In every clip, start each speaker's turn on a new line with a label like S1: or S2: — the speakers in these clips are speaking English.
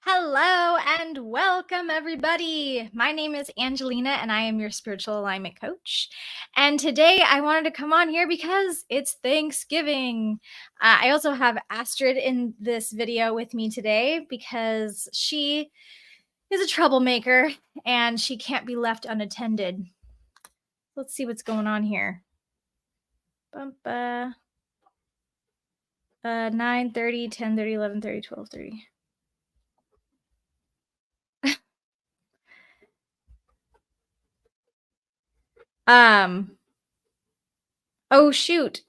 S1: Hello and welcome, everybody. My name is Angelina, and I am your spiritual alignment coach. And today I wanted to come on here because it's Thanksgiving. I also have Astrid in this video with me today because she is a troublemaker and she can't be left unattended. Let's see what's going on here. 9:30, 10:30, 11:30, 12:30. Oh shoot.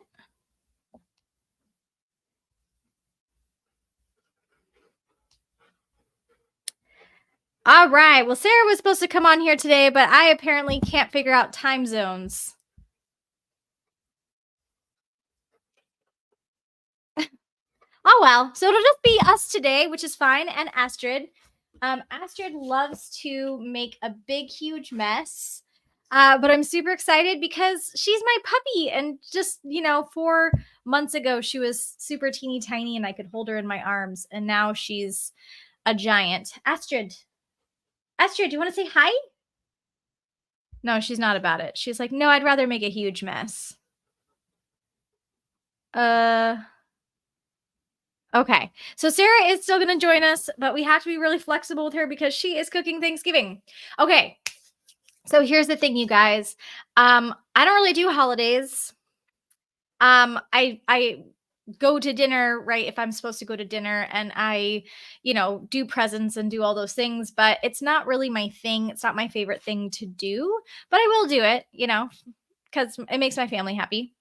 S1: All right. Well, Sarah was supposed to come on here today, but I apparently can't figure out time zones. Oh, well. So it'll just be us today, which is fine, and Astrid. Astrid loves to make a big, huge mess. But I'm super excited because she's my puppy. And just, 4 months ago, she was super teeny tiny and I could hold her in my arms. And now she's a giant. Astrid, do you want to say hi? No, she's not about it. She's like, no, I'd rather make a huge mess. Okay. So Sarah is still going to join us, but we have to be really flexible with her because she is cooking Thanksgiving. Okay. So here's the thing, you guys. I don't really do holidays. I go to dinner, right? If I'm supposed to go to dinner, and I, do presents and do all those things, but it's not really my thing. It's not my favorite thing to do, but I will do it, because it makes my family happy.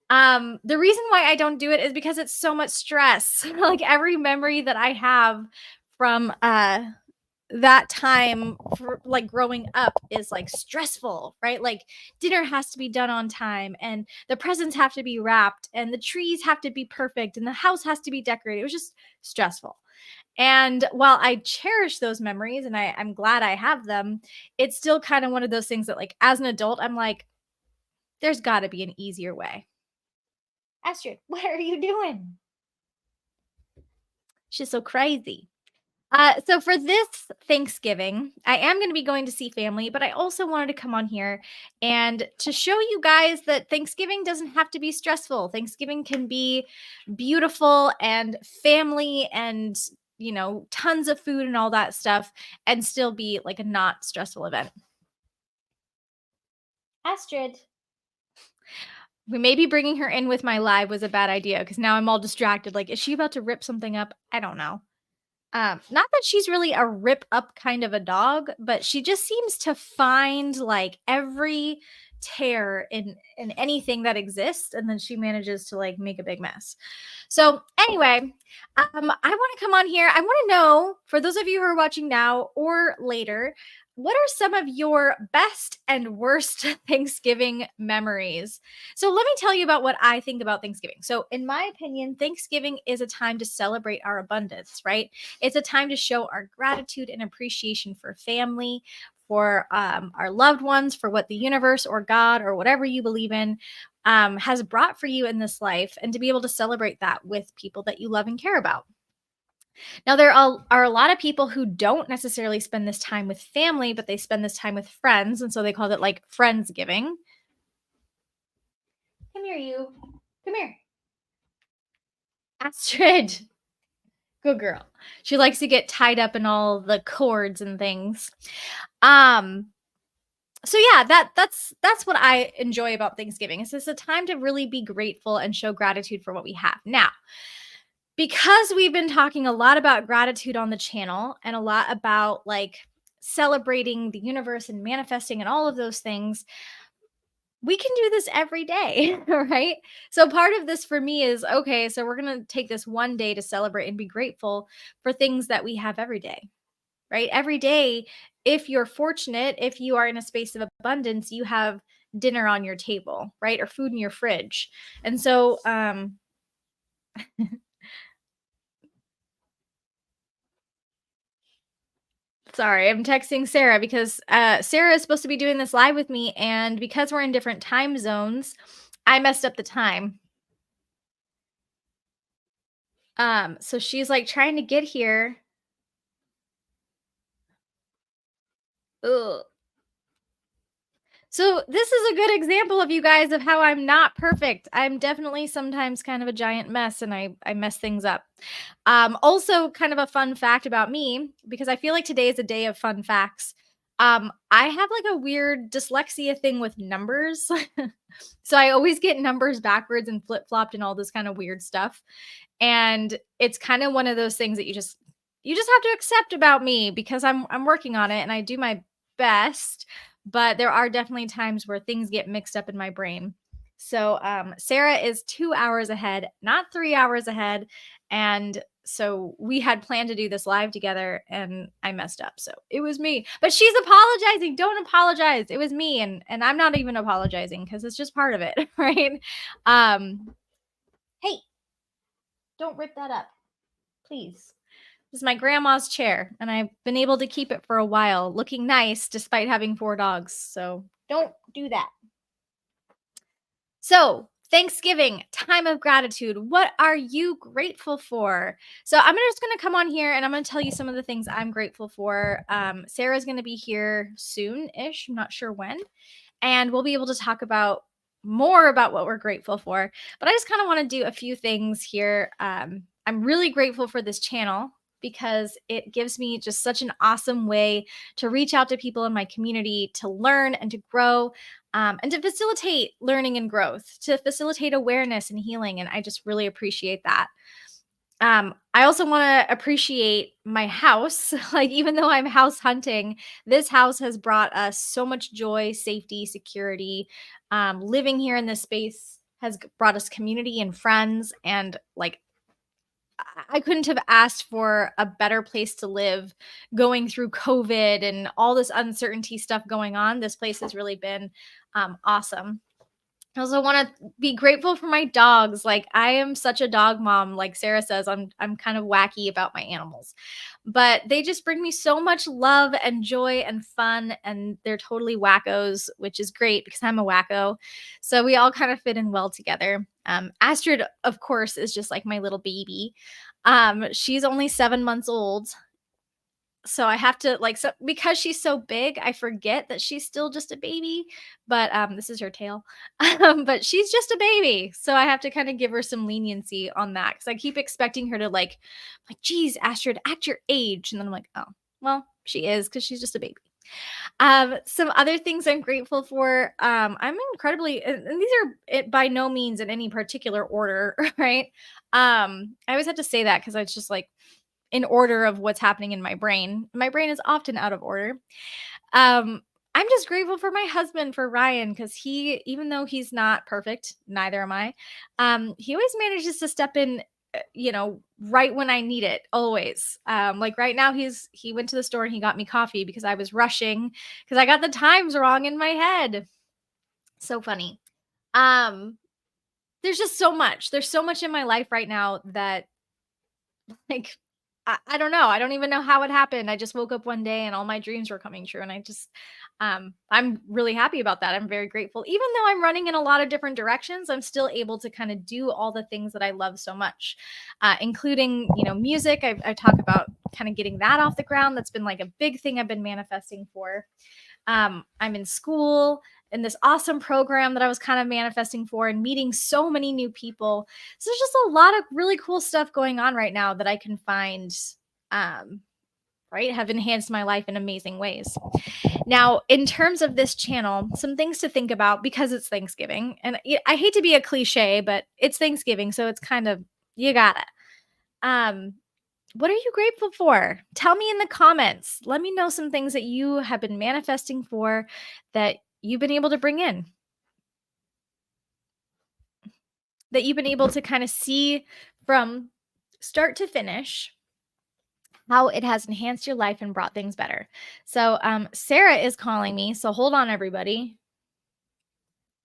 S1: The reason why I don't do it is because it's so much stress. Like every memory that I have from that time for like growing up is like stressful, right? Like dinner has to be done on time, and the presents have to be wrapped, and the trees have to be perfect, and the house has to be decorated. It was just stressful. And while I cherish those memories and I'm glad I have them, it's still kind of one of those things that, like, as an adult, I'm like, there's got to be an easier way. Astrid, what are you doing? She's so crazy. So for this Thanksgiving, I am going to be going to see family, but I also wanted to come on here and to show you guys that Thanksgiving doesn't have to be stressful. Thanksgiving can be beautiful and family and, tons of food and all that stuff, and still be like a not stressful event. Astrid. Maybe bringing her in with my live was a bad idea because now I'm all distracted. Like, is she about to rip something up? I don't know. Not that she's really a rip up kind of a dog, but she just seems to find like every tear in anything that exists, and then she manages to like make a big mess. So anyway, I want to come on here. I want to know, for those of you who are watching now or later, what are some of your best and worst Thanksgiving memories? So let me tell you about what I think about Thanksgiving. So in my opinion, Thanksgiving is a time to celebrate our abundance, right? It's a time to show our gratitude and appreciation for family, for our loved ones, for what the universe or God or whatever you believe in has brought for you in this life, and to be able to celebrate that with people that you love and care about. Now, there are a lot of people who don't necessarily spend this time with family, but they spend this time with friends. And so they call it like Friendsgiving. Come here, you. Come here. Astrid. Good girl. She likes to get tied up in all the cords and things. So yeah, that's what I enjoy about Thanksgiving. It's just a time to really be grateful and show gratitude for what we have. Now, because we've been talking a lot about gratitude on the channel and a lot about like celebrating the universe and manifesting and all of those things, we can do this every day, right? So part of this for me is, okay, so we're going to take this one day to celebrate and be grateful for things that we have every day, right? Every day, if you're fortunate, if you are in a space of abundance, you have dinner on your table, right? Or food in your fridge. And so, sorry, I'm texting Sarah because Sarah is supposed to be doing this live with me. And because we're in different time zones, I messed up the time. So she's like trying to get here. Ugh. So this is a good example of you guys of how I'm not perfect. I'm definitely sometimes kind of a giant mess and I mess things up. Also kind of a fun fact about me because I feel like today is a day of fun facts. I have like a weird dyslexia thing with numbers. So I always get numbers backwards and flip-flopped and all this kind of weird stuff. And it's kind of one of those things that you just have to accept about me because I'm working on it and I do my best, but there are definitely times where things get mixed up in my brain. So Sarah is 2 hours ahead, not 3 hours ahead. And so we had planned to do this live together and I messed up. So it was me. But she's apologizing. Don't apologize. It was me and I'm not even apologizing cuz it's just part of it, right? Um hey, don't rip that up. Please. This is my grandma's chair, and I've been able to keep it for a while, looking nice despite having 4 dogs, so don't do that. So, Thanksgiving, time of gratitude. What are you grateful for? So, I'm just gonna come on here and I'm gonna tell you some of the things I'm grateful for. Sarah's gonna be here soon-ish, I'm not sure when, and we'll be able to talk about more about what we're grateful for. But I just kind of want to do a few things here. I'm really grateful for this channel because it gives me just such an awesome way to reach out to people in my community to learn and to grow and to facilitate learning and growth, to facilitate awareness and healing. And I just really appreciate that. I also want to appreciate my house. Like, even though I'm house hunting, this house has brought us so much joy, safety, security. Living here in this space has brought us community and friends. And like, I couldn't have asked for a better place to live going through COVID and all this uncertainty stuff going on. This place has really been awesome. I also want to be grateful for my dogs. Like, I am such a dog mom. Like Sarah says, I'm kind of wacky about my animals. But they just bring me so much love and joy and fun and they're totally wackos, which is great because I'm a wacko. So we all kind of fit in well together. Astrid, of course, is just like my little baby. She's only 7 months old, so I have to like, so because she's so big, I forget that she's still just a baby, but this is her tail. But she's just a baby. So I have to kind of give her some leniency on that cuz I keep expecting her to like geez, Astrid, at your age. And then I'm like, "Oh, well, she is cuz she's just a baby." Some other things I'm grateful for. I'm incredibly, and these are by no means in any particular order, right? I always have to say that because it's just like in order of what's happening in my brain. My brain is often out of order. Um, I'm just grateful for my husband, for Ryan, because he, even though he's not perfect, neither am I, he always manages to step in, right when I need it, always. Like right now, he went to the store and he got me coffee because I was rushing because I got the times wrong in my head. So funny. Um, there's just so much. There's so much in my life right now that like, I don't know. I don't even know how it happened. I just woke up one day and all my dreams were coming true, and I'm really happy about that. I'm very grateful. Even though I'm running in a lot of different directions, I'm still able to kind of do all the things that I love so much, including, music. I talk about kind of getting that off the ground. That's been like a big thing I've been manifesting for. I'm in school in this awesome program that I was kind of manifesting for and meeting so many new people. So there's just a lot of really cool stuff going on right now that I can find, um, right, have enhanced my life in amazing ways. Now, in terms of this channel, some things to think about because it's Thanksgiving. And I hate to be a cliche, but it's Thanksgiving. So it's kind of, you got it. Um, what are you grateful for? Tell me in the comments. Let me know some things that you have been manifesting for that you've been able to bring in, that you've been able to kind of see from start to finish how it has enhanced your life and brought things better. So, Sarah is calling me. So, hold on, everybody.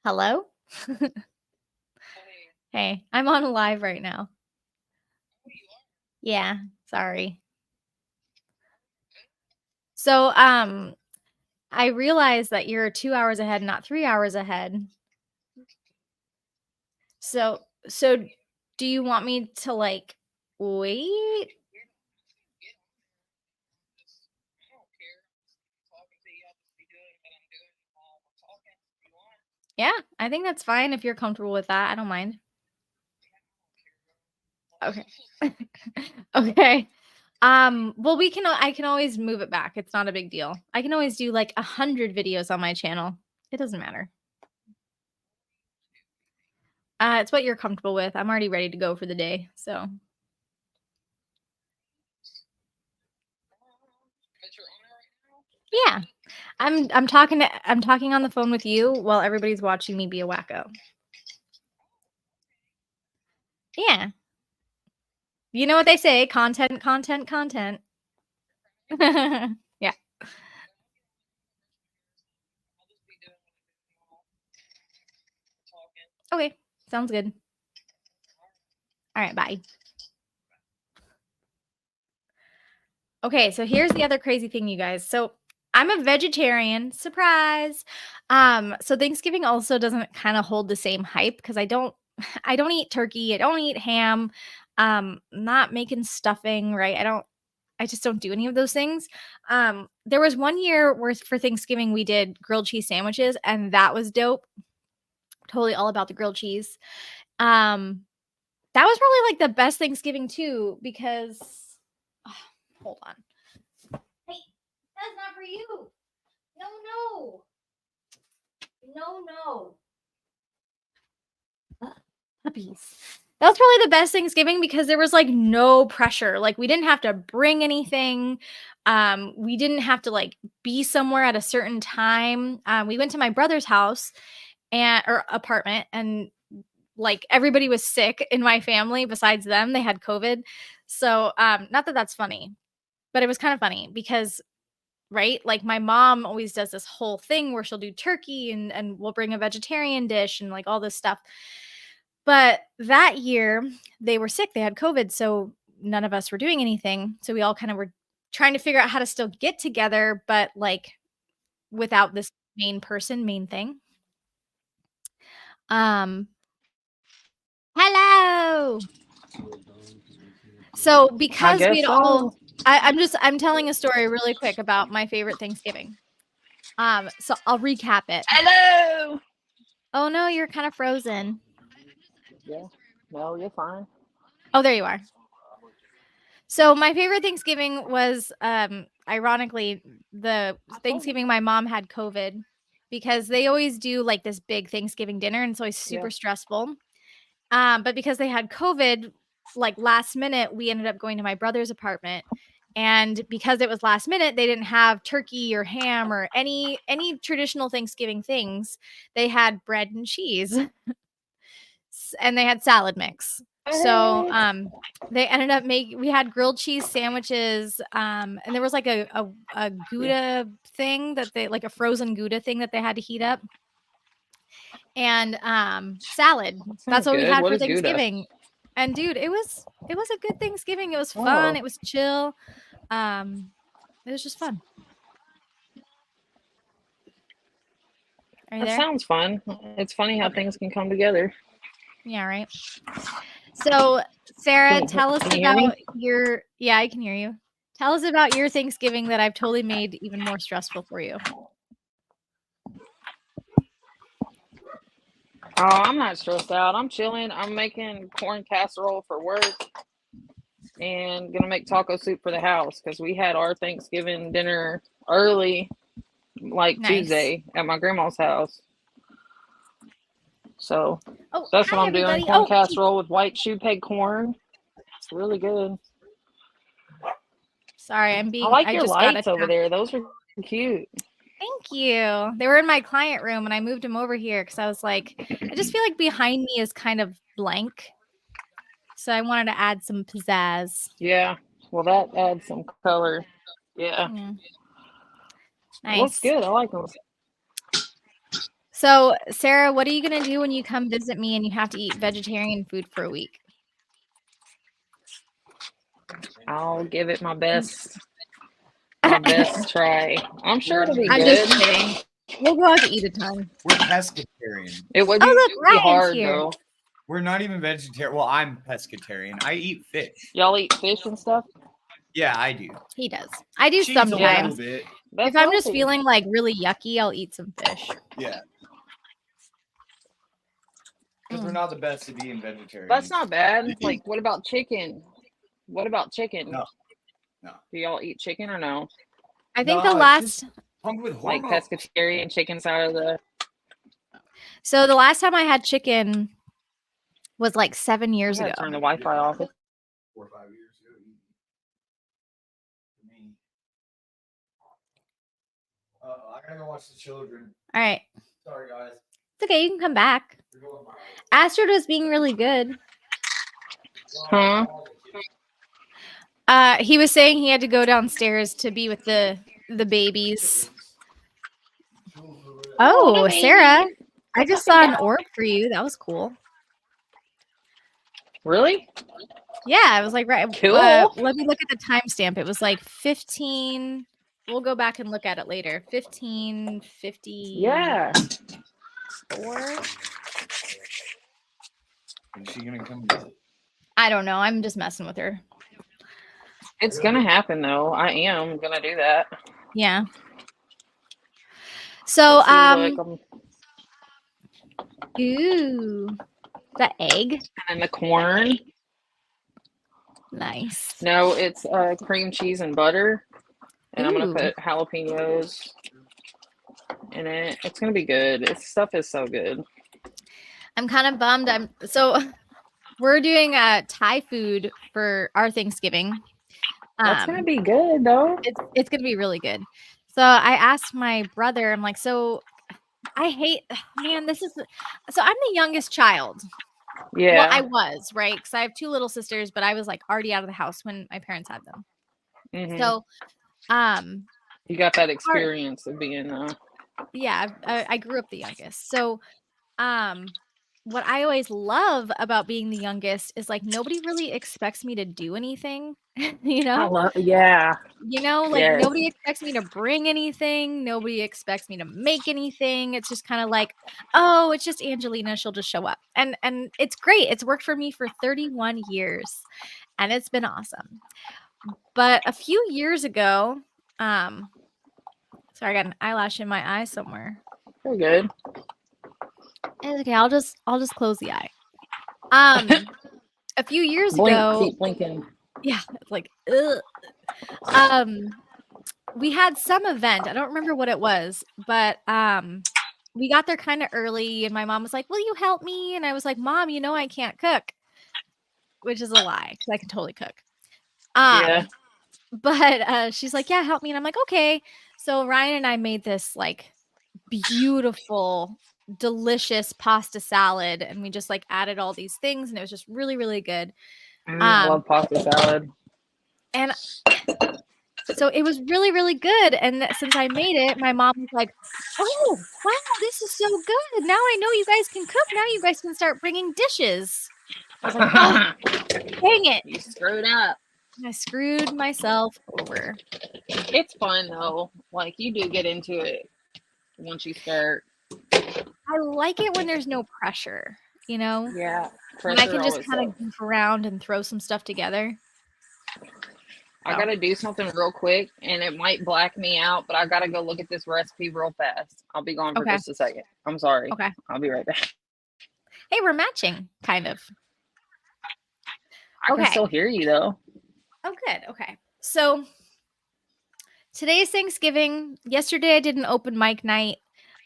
S1: Hello? Hey, I'm on live right now. Yeah, sorry. So, I realized that you're 2 hours ahead, not 3 hours ahead. So do you want me to, like, wait? Yeah, I think that's fine if you're comfortable with that. I don't mind. Okay. Okay. Well, I can always move it back. It's not a big deal. I can always do like 100 videos on my channel. It doesn't matter. It's what you're comfortable with. I'm already ready to go for the day. So, yeah. I'm talking on the phone with you while everybody's watching me be a wacko. Yeah. You know what they say, content, content, content. Yeah. Okay. Sounds good. All right, bye. Okay, so here's the other crazy thing, you guys. So I'm a vegetarian, surprise. So Thanksgiving also doesn't kind of hold the same hype because I don't eat turkey, I don't eat ham, not making stuffing, right? I just don't do any of those things. There was one year where for Thanksgiving we did grilled cheese sandwiches, and that was dope. Totally all about the grilled cheese. Um, that was probably like the best Thanksgiving too, because hold on. Hey, that's not for you. No, no. No, no. Puppies. That was probably the best Thanksgiving because there was like no pressure. Like we didn't have to bring anything. We didn't have to like be somewhere at a certain time. We went to my brother's house and or apartment, and like everybody was sick in my family besides them. They had COVID. So not that that's funny, but it was kind of funny because right? Like my mom always does this whole thing where she'll do turkey and we'll bring a vegetarian dish and like all this stuff. But that year they were sick. They had COVID, so none of us were doing anything. So we all kind of were trying to figure out how to still get together, but like without this main thing. Um Hello. So
S2: I
S1: because
S2: guess
S1: we'd all
S2: so.
S1: I'm telling a story really quick about my favorite Thanksgiving. So I'll recap it.
S2: Hello.
S1: Oh no, you're kind of frozen.
S2: Yeah. No, you're fine.
S1: Oh, there you are. So my favorite Thanksgiving was ironically the Thanksgiving my mom had COVID because they always do like this big Thanksgiving dinner and it's always
S2: Yeah.
S1: super stressful. But because they had COVID, like last minute, we ended up going to my brother's apartment. And because it was last minute, they didn't have turkey or ham or any traditional Thanksgiving things. They had bread and cheese and they had salad mix. So
S2: Hey.
S1: they ended up making we had grilled cheese sandwiches, and there was like a
S2: Yeah.
S1: Gouda thing that they like a frozen Gouda thing that they had to heat up and salad. That's
S2: Sounds
S1: what we
S2: good.
S1: had
S2: What
S1: for
S2: is Gouda?
S1: Thanksgiving. And dude, it was a good Thanksgiving. It was fun.
S2: Oh,
S1: It was chill. Um, it was just fun. Are you
S2: that
S1: there?
S2: sounds fun. It's funny how
S1: Okay.
S2: things can come together.
S1: Yeah, right. So, Sarah, tell us
S2: Can you hear me?
S1: about your yeah, I can hear you. Tell us about your Thanksgiving that I've totally made even more stressful for you.
S2: Oh, I'm not stressed out. I'm chilling. I'm making corn casserole for work and gonna make taco soup for the house because we had our Thanksgiving dinner early, like
S1: Nice.
S2: Tuesday, at my grandma's house. So
S1: Oh,
S2: that's what
S1: hi
S2: I'm doing.
S1: everybody.
S2: Corn
S1: Oh,
S2: casserole with white shoe peg corn. It's really good.
S1: sorry,
S2: I like
S1: I
S2: your
S1: just got
S2: lights over
S1: attacked.
S2: there. Those are cute.
S1: Thank you. They were in my client room and I moved them over here because I was like, I just feel like behind me is kind of blank. So I wanted to add some pizzazz.
S2: Yeah. Well, that adds some color. Yeah.
S1: Yeah,
S2: It looks
S1: nice.
S2: good. I like them.
S1: So, Sarah, what are you going to do when you come visit me and you have to eat vegetarian food for a week?
S2: I'll give it my best try. I'm sure it'll be
S1: I'm just
S2: good.
S1: kidding. We'll go out to eat a ton.
S3: We're pescatarian.
S2: It would
S1: Oh, look,
S2: be
S1: Ryan's
S2: hard
S1: here.
S2: though.
S3: We're not even vegetarian. Well, I'm pescatarian. I eat fish.
S2: Y'all eat fish and stuff.
S3: Yeah, I do.
S1: He does. I do
S3: Cheese a little
S1: sometimes.
S3: bit.
S2: That's
S1: If I'm just
S2: healthy.
S1: feeling like really yucky, I'll eat some fish.
S3: Yeah. Because we're not the best at being vegetarian.
S2: That's not bad. Like, what about chicken? What about chicken?
S3: No. No.
S2: Do y'all eat chicken or no?
S1: I think
S3: No,
S1: the
S3: it's
S1: last
S3: just pumped with
S2: Like
S3: hormones.
S2: pescatarian chicken's out of the.
S1: so the last time I had chicken was like 7
S2: I
S1: years ago.
S2: gotta turn the Wi-Fi off.
S3: 4 or 5 years ago. For me. I gotta go watch the children.
S1: All right.
S3: Sorry, guys.
S1: It's okay, you can come back.
S3: We're going by.
S1: Astrid was being really good.
S2: Huh?
S1: He was saying he had to go downstairs to be with the babies. Oh, Sarah, I just saw an orb for you. That was cool.
S2: Really?
S1: Yeah, it was like right.
S2: Cool.
S1: Let me look at the timestamp. It was like 15. We'll go back and look at it later. 15:50.
S2: Yeah.
S3: Is she gonna come visit?
S1: I don't know. I'm just messing with her.
S2: It's gonna happen though. I am gonna do that.
S1: Yeah. So
S2: Let's see, look,
S1: ooh, the egg.
S2: and the corn.
S1: Nice.
S2: No, it's cream cheese and butter, and I'm gonna
S1: Ooh.
S2: put jalapenos in it. It's gonna be good. This stuff is so good.
S1: I'm kind of bummed. We're doing Thai food for our Thanksgiving.
S2: That's gonna be good though.
S1: It's gonna be really good. So I asked my brother, I'm like, so I hate, man, so I'm the youngest child.
S2: Yeah.
S1: Well, I was, right? Because I have 2 little sisters, but I was like already out of the house when my parents had them.
S2: Mhm.
S1: So,
S2: you got that experience of being
S1: yeah, I grew up the youngest. So, what I always love about being the youngest is like nobody really expects me to do anything, you know?
S2: yeah.
S1: You know, like
S2: Yes.
S1: nobody expects me to bring anything. Nobody expects me to make anything. It's just kind of like, oh, it's just Angelina. She'll just show up. And it's great. It's worked for me for 31 years and it's been awesome. But a few years ago, sorry, I got an eyelash in my eye somewhere.
S2: Very good.
S1: It's okay, I'll just close the eye. A few years
S2: Blink,
S1: ago,
S2: keep blinking.
S1: yeah, it's like, ugh. We had some event. I don't remember what it was, but we got there kind of early and my mom was like, "Will you help me?" And I was like, "Mom, you know I can't cook." Which is a lie cuz I can totally cook.
S2: Yeah.
S1: But she's like, "Yeah, help me." And I'm like, "Okay." So Ryan and I made this like beautiful, delicious pasta salad and we just like added all these things and it was just really really good.
S2: I love pasta salad.
S1: And so it was really, really good. And since I made it, my mom was like, "Oh, wow, this is so good. Now I know you guys can cook. Now you guys can start bringing dishes." I was like, "Oh, dang it."
S2: You screwed up.
S1: I screwed myself over.
S2: It's fun though. Like you do get into it once you start.
S1: I like it when there's no pressure, you know?
S2: Yeah.
S1: When I can just kind of goof around and throw some stuff together.
S2: I gotta do something real quick and it might black me out, but I gotta go look at this recipe real fast. I'll be gone for
S1: Okay.
S2: just a second. I'm sorry.
S1: Okay.
S2: I'll be right back.
S1: Hey, we're matching, kind of.
S2: I can still hear you though.
S1: Oh, good. Okay. So today's Thanksgiving. Yesterday I did an open mic night.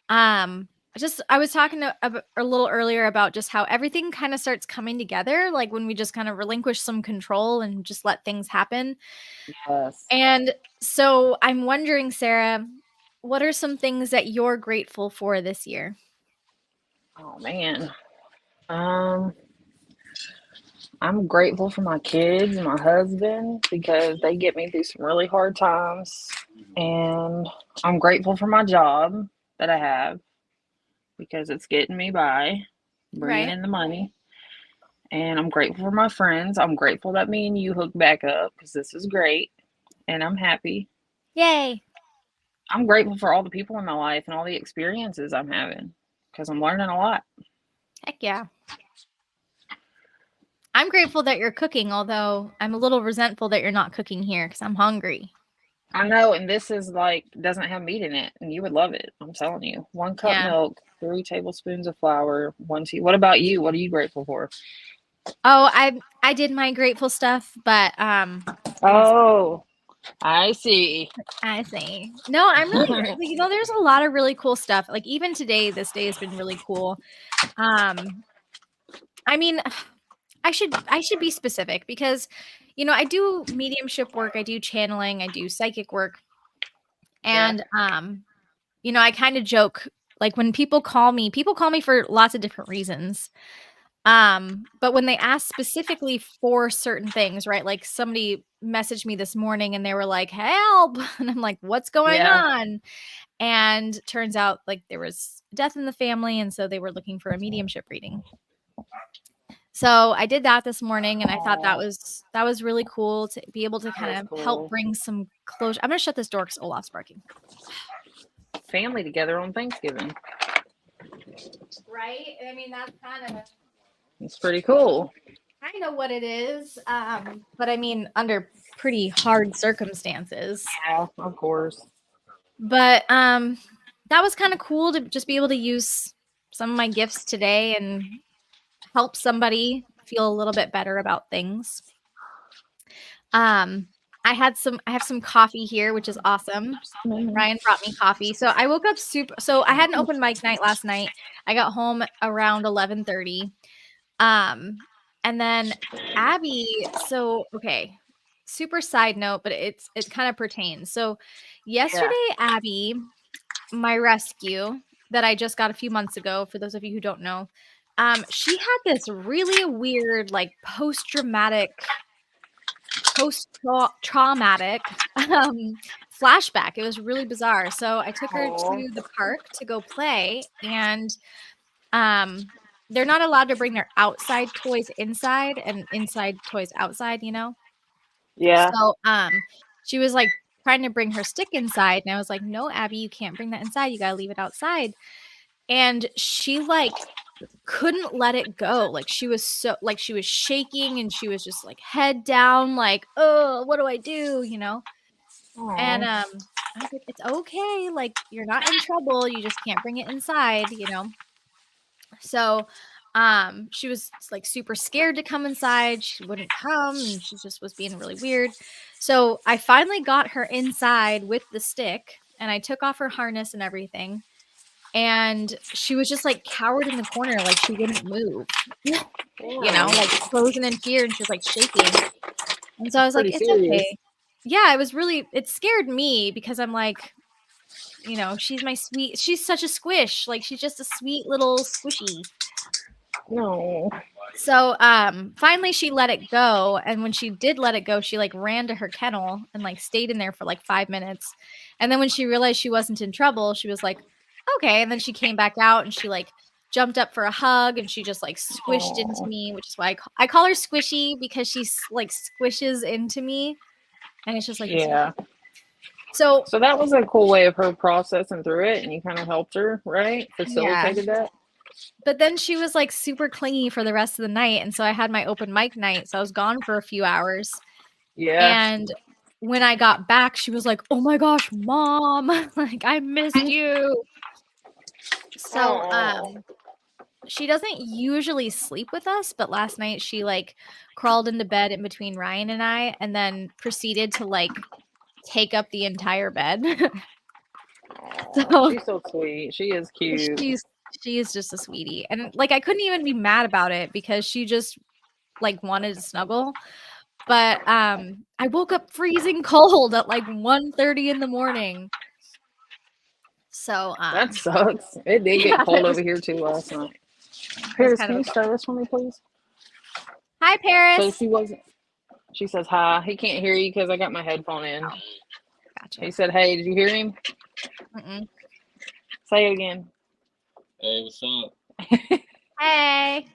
S1: I was talking a little earlier about just how everything kind of starts coming together, like when we just kind of relinquish some control and just let things happen.
S2: Yes.
S1: And so I'm wondering, Sarah, what are some things that you're grateful for this year?
S2: Oh man. I'm grateful for my kids and my husband because they get me through some really hard times. And I'm grateful for my job that I have because it's getting me by, bringing in the money. And I'm grateful for my friends. I'm grateful that me and you hooked back up because this is great. And I'm happy.
S1: Yay.
S2: I'm grateful for all the people in my life and all the experiences I'm having because I'm learning a lot.
S1: Heck yeah. I'm grateful that you're cooking, although I'm a little resentful that you're not cooking here because I'm hungry.
S2: I know, and this is like doesn't have meat in it, and you would love it. I'm telling you. 1 cup
S1: Yeah.
S2: milk, 3 tablespoons of flour, 1 tea. What about you? What are you grateful for?
S1: Oh, I did my grateful stuff, but I guess
S2: Oh, I see.
S1: I see. No, I'm really, there's a lot of really cool stuff. Like even today, this day has been really cool. I mean, I should be specific because, I do mediumship work, I do channeling, I do psychic work,
S2: Yeah.
S1: and I kind of joke like when people call me for lots of different reasons. But when they ask specifically for certain things, right? Like somebody messaged me this morning and they were like, "Help." And I'm like, "What's going
S2: Yeah.
S1: on?" And turns out like there was death in the family and so they were looking for a mediumship reading. So I did that this morning and I thought that was really cool to be able to kind of help
S2: Cool.
S1: bring some closure. I'm going to shut this door cuz Olaf's barking.
S2: Family together on Thanksgiving.
S1: Right? I mean, that's
S2: It's pretty cool.
S1: kind of what it is. But I mean, under pretty hard circumstances.
S2: Yeah, of course.
S1: But that was kind of cool to just be able to use some of my gifts today and help somebody feel a little bit better about things. I have some coffee here, which is awesome. Ryan brought me coffee. So I woke up so I had an open mic night last night. I got home around 11:30. And then Abby, okay. Super side note, but it kind of pertains. So yesterday, Abby, my rescue that I just got a few months ago, for those of you who don't know, she had this really weird, like post-traumatic flashback. It was really bizarre. So I took her to the park to go play, and they're not allowed to bring their outside toys inside and inside toys outside,
S2: Yeah.
S1: So she was like trying to bring her stick inside, and I was like, "No, Abby, you can't bring that inside. You gotta leave it outside." And she like couldn't let it go. Like she was she was shaking and she was just like head down, like, "Oh, what do I do?" And
S2: Aw.
S1: I was like, "It's okay. Like you're not in trouble. You just can't bring it inside." So she was like super scared to come inside. She wouldn't come and she just was being really weird. So I finally got her inside with the stick and I took off her harness and everything. And she was just like cowered in the corner, like she wouldn't move, like frozen in fear, and she was like shaking. And so I was like,
S2: Pretty
S1: "It's
S2: serious.
S1: okay." Yeah, it scared me because I'm like, she's such a squish. Like she's just a sweet little squishy.
S2: No.
S1: So finally she let it go, and when she did let it go, she like ran to her kennel and like stayed in there for like 5 minutes. And then when she realized she wasn't in trouble, she was like, "Okay." And then she came back out and she like jumped up for a hug and she just like squished into
S2: Aw.
S1: me, which is why I call her Squishy, because she's like squishes into me and it's just like
S2: Yeah.
S1: so
S2: So that was a cool way of her processing through it, and you kind of helped her, right?
S1: yeah.
S2: Facilitated that.
S1: But then she was like super clingy for the rest of the night, and so I had my open mic night, so I was gone for a few hours.
S2: Yeah.
S1: And when I got back, she was like, "Oh my gosh, mom, like I missed you." So,
S2: Aw.
S1: she doesn't usually sleep with us, but last night she like crawled into bed in between Ryan and I and then proceeded to like take up the entire bed. So,
S2: She's so sweet. She is cute.
S1: she is just a sweetie. And like I couldn't even be mad about it because she just like wanted to snuggle. But I woke up freezing cold at like 1:30 in the morning. So
S2: That sucks. It did get
S1: yeah,
S2: cold over here too last night.
S1: it was
S2: Paris,
S1: kind
S2: can
S1: of
S2: you start this for me, please?
S1: Hi,
S2: So
S1: Paris.
S2: she wasn't. She says hi. He can't hear you because I got my headphone in.
S1: Gotcha.
S2: He said, "Hey, did you hear him?"
S1: Mm-mm.
S2: Say it again.
S4: Hey, what's up?
S1: Hey.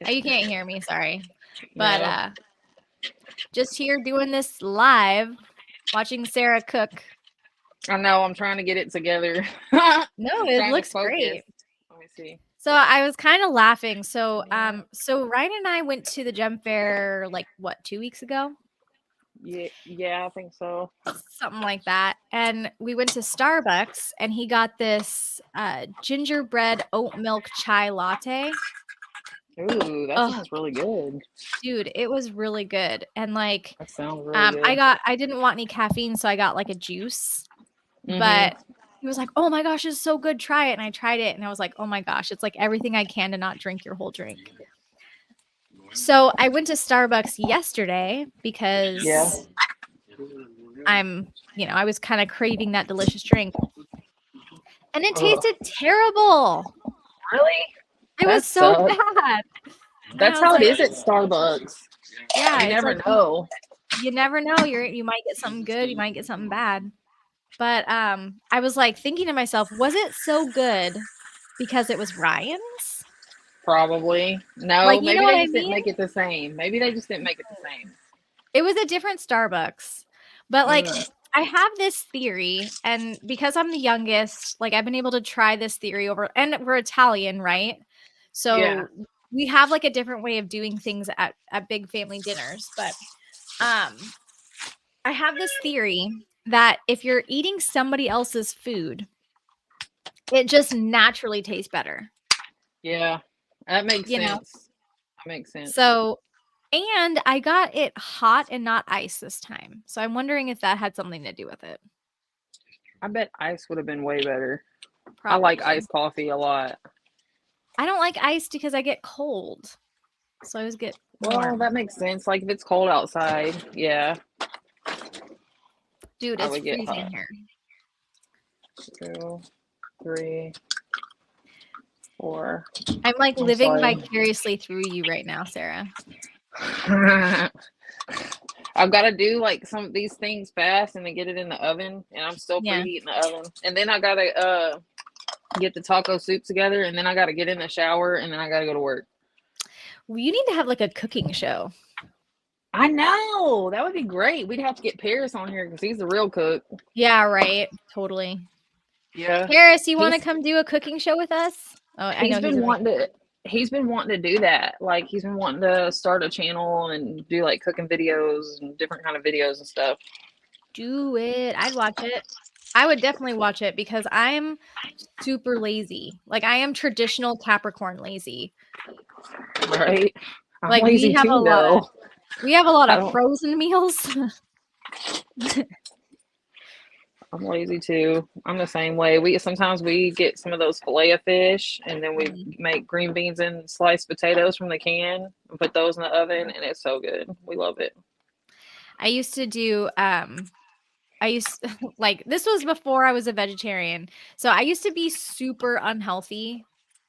S1: Oh, you can't hear me, sorry. But
S2: No.
S1: just here doing this live, watching Sarah cook.
S2: I know. I'm trying to get it together.
S1: No, it
S2: Trying to
S1: looks
S2: focus.
S1: great.
S2: Let me see.
S1: So I was kind of laughing. So so Ryan and I went to the gem fair like what, 2 weeks ago?
S2: Yeah, I think so.
S1: something like that. And we went to Starbucks, and he got this gingerbread oat milk chai latte.
S2: Ooh, that
S1: Oh,
S2: sounds really good.
S1: dude, it was really good. And like,
S2: That sounds really good.
S1: I didn't want any caffeine, so I got like a juice.
S2: Mhm.
S1: But he was like, "Oh my gosh, it's so good. Try it." And I tried it, and I was like, "Oh my gosh, it's like everything I can to not drink your whole drink." So I went to Starbucks yesterday because
S2: Yeah.
S1: I was kind of craving that delicious drink. And it
S2: Ugh.
S1: tasted terrible.
S2: Really?
S1: It was
S2: That
S1: so
S2: sucks.
S1: bad. And
S2: That's
S1: I was
S2: how it
S1: like,
S2: is at Starbucks.
S1: yeah,
S2: You
S1: it's
S2: never
S1: like
S2: know.
S1: you never know. You might get something good, you might get something bad. But I was like thinking to myself, was it so good because it was Ryan's?
S2: Probably. No,
S1: Like, you know
S2: maybe
S1: what
S2: they
S1: I
S2: just didn't
S1: mean?
S2: make it the same. Maybe they just didn't make it the same.
S1: It was a different Starbucks. But like
S2: Mm.
S1: I have this theory, and because I'm the youngest, like I've been able to try this theory over, and we're Italian, right? So
S2: Yeah.
S1: we have like a different way of doing things at big family dinners. But I have this theory that if you're eating somebody else's food, it just naturally tastes better,
S2: Yeah. That makes
S1: you know?
S2: sense. That makes sense.
S1: So, and I got it hot and not ice this time. So I'm wondering if that had something to do with it.
S2: I bet ice would have been way better. I
S1: Probably.
S2: like iced coffee a lot.
S1: I don't like ice because I get cold. So I always get
S2: Well,
S1: warm.
S2: that makes sense. Like if it's cold outside, yeah,
S1: Dude,
S2: I
S1: it's
S2: would get
S1: freezing
S2: hot.
S1: here.
S2: 2, 3, 4.
S1: I'm like
S2: I'm
S1: living
S2: sorry.
S1: vicariously through you right now, Sarah.
S2: I've got to do like some of these things fast and then get it in the oven, and I'm still
S1: Yeah.
S2: preheating the oven. And then I gotta get the taco soup together, and then I gotta get in the shower, and then I gotta go to work.
S1: Well, you need to have like a cooking show.
S2: I know that would be great. We'd have to get Paris on here because he's the real cook.
S1: Yeah, right. Totally.
S2: Yeah,
S1: Paris, you want to
S2: he's
S1: come do a cooking show with us? Oh, I know he's
S2: he's been wanting to do that. Like he's been wanting to start a channel and do like cooking videos and different kind of videos and stuff.
S1: Do it. I'd watch it. I would definitely watch it because I'm super lazy. Like I am traditional Capricorn lazy.
S2: Right? I'm
S1: Like
S2: lazy
S1: we have
S2: too, though.
S1: a lot
S2: I
S1: of
S2: don't.
S1: frozen meals.
S2: I'm lazy too. I'm the same way. Sometimes we get some of those fillet of fish, and then we make green beans and sliced potatoes from the can and put those in the oven, and it's so good. We love it.
S1: I used to do like this was before I was a vegetarian. So I used to be super unhealthy.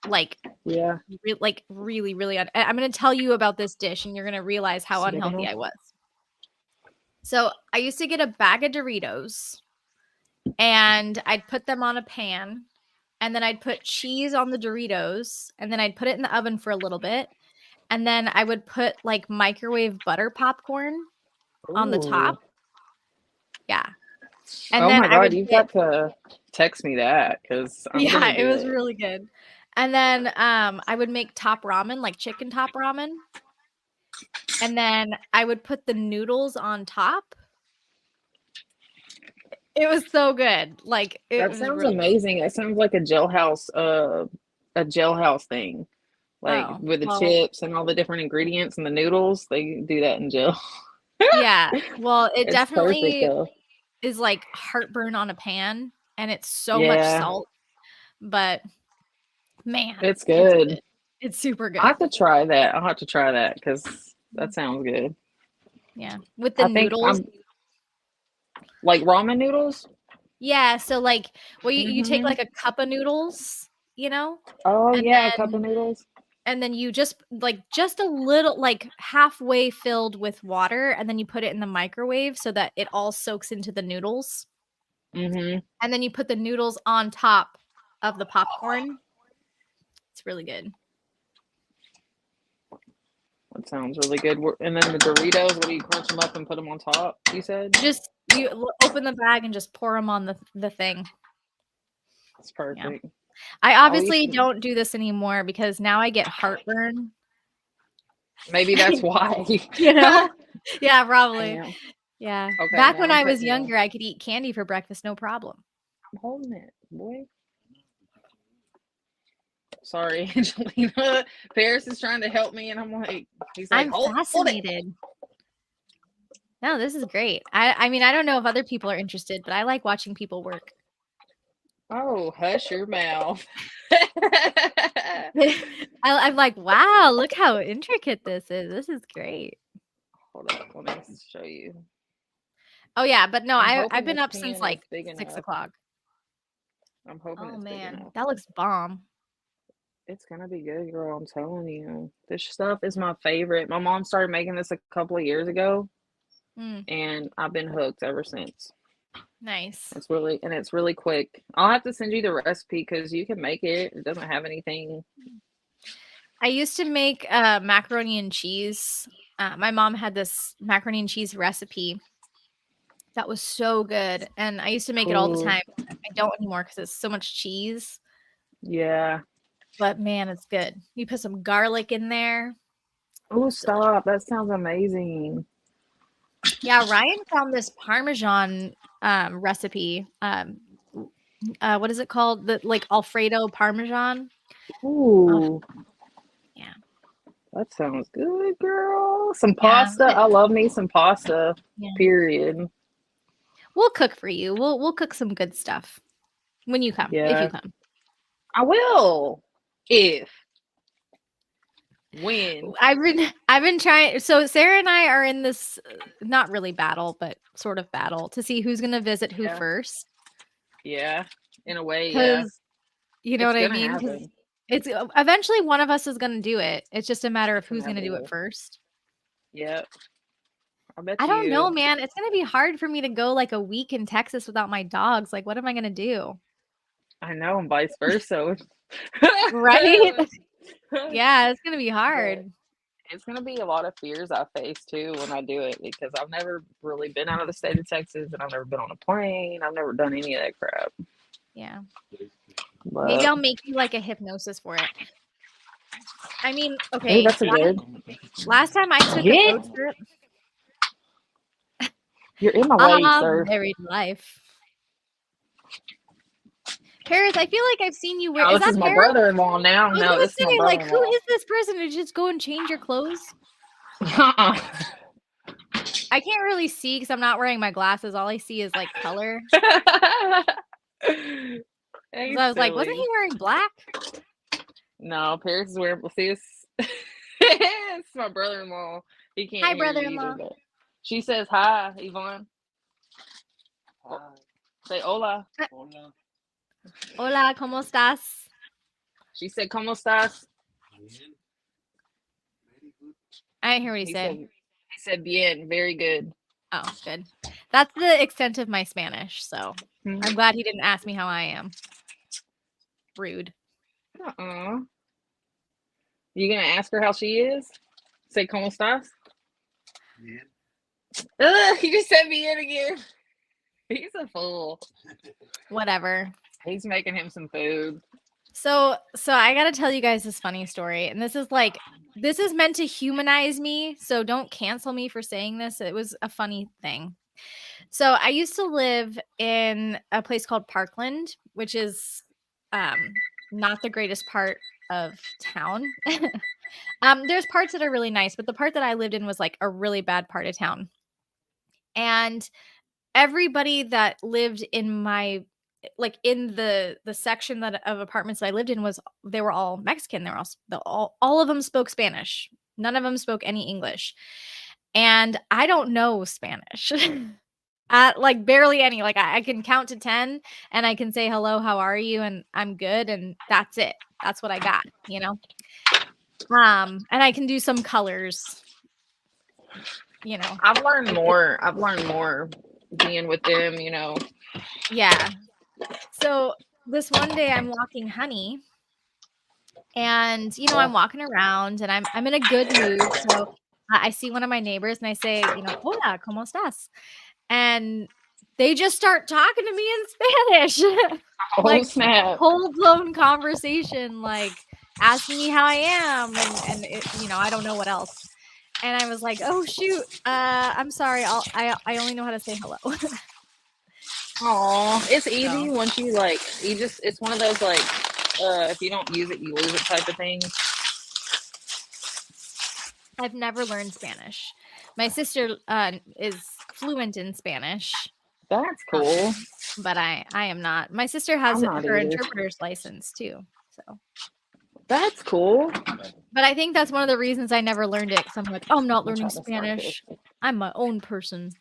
S1: Like
S2: Yeah.
S1: really really I'm going to tell you about this dish and you're going to realize how unhealthy I was. So I used to get a bag of Doritos and I'd put them on a pan and then I'd put cheese on the Doritos and then I'd put it in the oven for a little bit and then I would put like microwave butter popcorn on the top. Yeah. And
S2: oh
S1: then
S2: my God, you've got to text me that because
S1: yeah, it was really good. And then I would make top ramen, like chicken top ramen. And then I would put the noodles on top. It was so good. Like
S2: that sounds really amazing. It sounds like a jailhouse thing. Like with the chips and all the different ingredients and the noodles, they do that in jail.
S1: Yeah. Well, it
S2: it's
S1: definitely
S2: perfect,
S1: is like heartburn on a pan and it's so much salt. But man,
S2: it's good.
S1: It's super good.
S2: I have to try that. I'll have to try that because that sounds good.
S1: Yeah. With the noodles.
S2: Like ramen noodles?
S1: Yeah. So like, well, you take like a cup of noodles, you know?
S2: Oh, yeah, a cup of noodles.
S1: And then you just a little, like halfway filled with water. And then you put it in the microwave so that it all soaks into the noodles.
S2: Mm-hmm.
S1: And then you put the noodles on top of the popcorn. It's really good.
S2: That sounds really good. And then the Doritos, what do you crunch them up and put them on top, you said?
S1: Just you open the bag and just pour them on the thing.
S2: That's perfect.
S1: Yeah. I obviously don't do this anymore because now I get heartburn.
S2: Maybe that's why.
S1: You know? Yeah, probably. Yeah.
S2: Okay,
S1: Back
S2: now
S1: when
S2: I'm
S1: I was
S2: putting it on.
S1: younger, I could eat candy for breakfast, no problem.
S2: I'm holding it, boy. Sorry, Angelina. Paris is trying to help me, and I'm like, he's like,
S1: I'm
S2: hold it.
S1: fascinated. No, this is great. I mean, I don't know if other people are interested, but I like watching people work.
S2: Oh, hush your mouth.
S1: I'm like, wow, look how intricate this is. This is great.
S2: Hold up, let me show you.
S1: Oh yeah, but no,
S2: I'm
S1: I've
S2: hoping
S1: been
S2: this
S1: up since
S2: pan
S1: like
S2: is big
S1: 6
S2: enough.
S1: o'clock.
S2: I'm hoping
S1: Oh
S2: it's big
S1: man,
S2: enough.
S1: that looks bomb.
S2: It's gonna be good, girl. I'm telling you. This stuff is my favorite. My mom started making this a couple of years ago,
S1: Mm,
S2: and I've been hooked ever since.
S1: nice.
S2: It's really quick. I'll have to send you the recipe because you can make it. It doesn't have anything.
S1: I used to make macaroni and cheese. My mom had this macaroni and cheese recipe that was so good, and I used to make it all the
S2: Ooh,
S1: time. I don't anymore because it's so much cheese.
S2: yeah.
S1: But man, it's good. You put some garlic in there.
S2: Oh,
S1: It's delicious.
S2: stop. That sounds amazing.
S1: Yeah, Ryan found this Parmesan recipe. What is it called? The like Alfredo Parmesan. Oh,
S2: Ooh,
S1: yeah.
S2: that sounds good, girl. Some
S1: Yeah.
S2: pasta. I love me some pasta.
S1: Yeah.
S2: Period.
S1: We'll cook for you. We'll cook some good stuff when you come. If you
S2: Yeah,
S1: come.
S2: I will. If when.
S1: I've been trying. So Sarah and I are in this not really battle, but sort of battle to see who's gonna visit who
S2: Yeah.
S1: first.
S2: Yeah. In a way, yeah.
S1: Because you know
S2: It's
S1: what I
S2: gonna
S1: mean? Because
S2: happen.
S1: it's eventually one of us is gonna do it. It's just a matter of
S2: It's
S1: who's gonna do it
S2: inevitable.
S1: first.
S2: Yep. I
S1: I
S2: bet
S1: don't know,
S2: you.
S1: man. It's gonna be hard for me to go like a week in Texas without my dogs. Like, what am I gonna do?
S2: I know, and vice versa.
S1: Right?
S2: But
S1: Yeah, it's gonna be hard.
S2: it's gonna be a lot of fears I face too when I do it because I've never really been out of the state of Texas and I've never been on a plane. I've never done any of that crap.
S1: Yeah. Maybe
S2: But
S1: I'll make you like a hypnosis for it. I mean,
S2: ooh,
S1: okay,
S2: that's a good.
S1: last time I took a
S2: Get
S1: road trip,
S2: you're in my way, sir.
S1: married life. Paris, I feel like I've seen you wear.
S2: Oh,
S1: Is
S2: this
S1: that
S2: is my
S1: Paris?
S2: brother-in-law now.
S1: I was
S2: No,
S1: gonna
S2: this is my
S1: say, like, who
S2: brother-in-law.
S1: is this person to just go and change your clothes?
S2: Uh-uh.
S1: I can't really see because I'm not wearing my glasses. All I see is like color.
S2: Hey,
S1: So I was like, wasn't
S2: silly.
S1: he wearing black?
S2: No, Paris is wearing. See, it's my brother-in-law. He can't
S1: Hi,
S2: hear you either.
S1: brother-in-law.
S2: But she says hi, Yvonne.
S4: Hi.
S2: Say hola.
S4: Hola.
S1: Hola, ¿cómo estás?
S2: She said, "Cómo estás?"
S4: Bien. Very good.
S1: I didn't hear what he
S2: He
S1: said.
S2: said bien, very good.
S1: Oh, good. That's the extent of my Spanish. So
S2: Hmm.
S1: I'm glad he didn't ask me how I am. Rude.
S2: Uh-uh. You gonna ask her how she is? Say, ¿Cómo estás?
S4: Bien.
S2: Ugh, he just said bien again. He's a fool.
S1: Whatever.
S2: He's making him some food.
S1: So I gotta tell you guys this funny story, and this is meant to humanize me, so don't cancel me for saying this. It was a funny thing. So I used to live in a place called Parkland, which is not the greatest part of town. There's parts that are really nice, but the part that I lived in was like a really bad part of town. And everybody that lived in my like in the section that of apartments that I lived in they were all Mexican. They were all of them spoke Spanish. None of them spoke any English. And I don't know Spanish. Like barely any. Like I can count to 10 and I can say hello, how are you? And I'm good. And that's it. That's what I got, you know? And I can do some colors, you know.
S2: I've learned more being with them, you know.
S1: Yeah. So this one day I'm walking Honey and you know I'm walking around and I'm in a good mood. So I see one of my neighbors and I say, you know, hola, ¿cómo estás? And they just start talking to me in Spanish.
S2: Oh,
S1: Like
S2: snap.
S1: full blown conversation, like asking me how I am and it, you know, I don't know what else. And I was like, "Oh shoot, I'm sorry. I only know how to say hello."
S2: Aw, it's easy
S1: So
S2: once you like. You just it's one of those like, if you don't use it, you lose it type of thing.
S1: I've never learned Spanish. My sister is fluent in Spanish,
S2: That's
S1: um,
S2: cool.
S1: but I am not. My sister has
S2: I'm not
S1: her
S2: either.
S1: interpreter's license too. So,
S2: That's cool.
S1: but I think that's one of the reasons I never learned it because I'm like, oh, I'm not
S2: I'm
S1: learning
S2: trying to start this.
S1: Spanish. I'm my own person.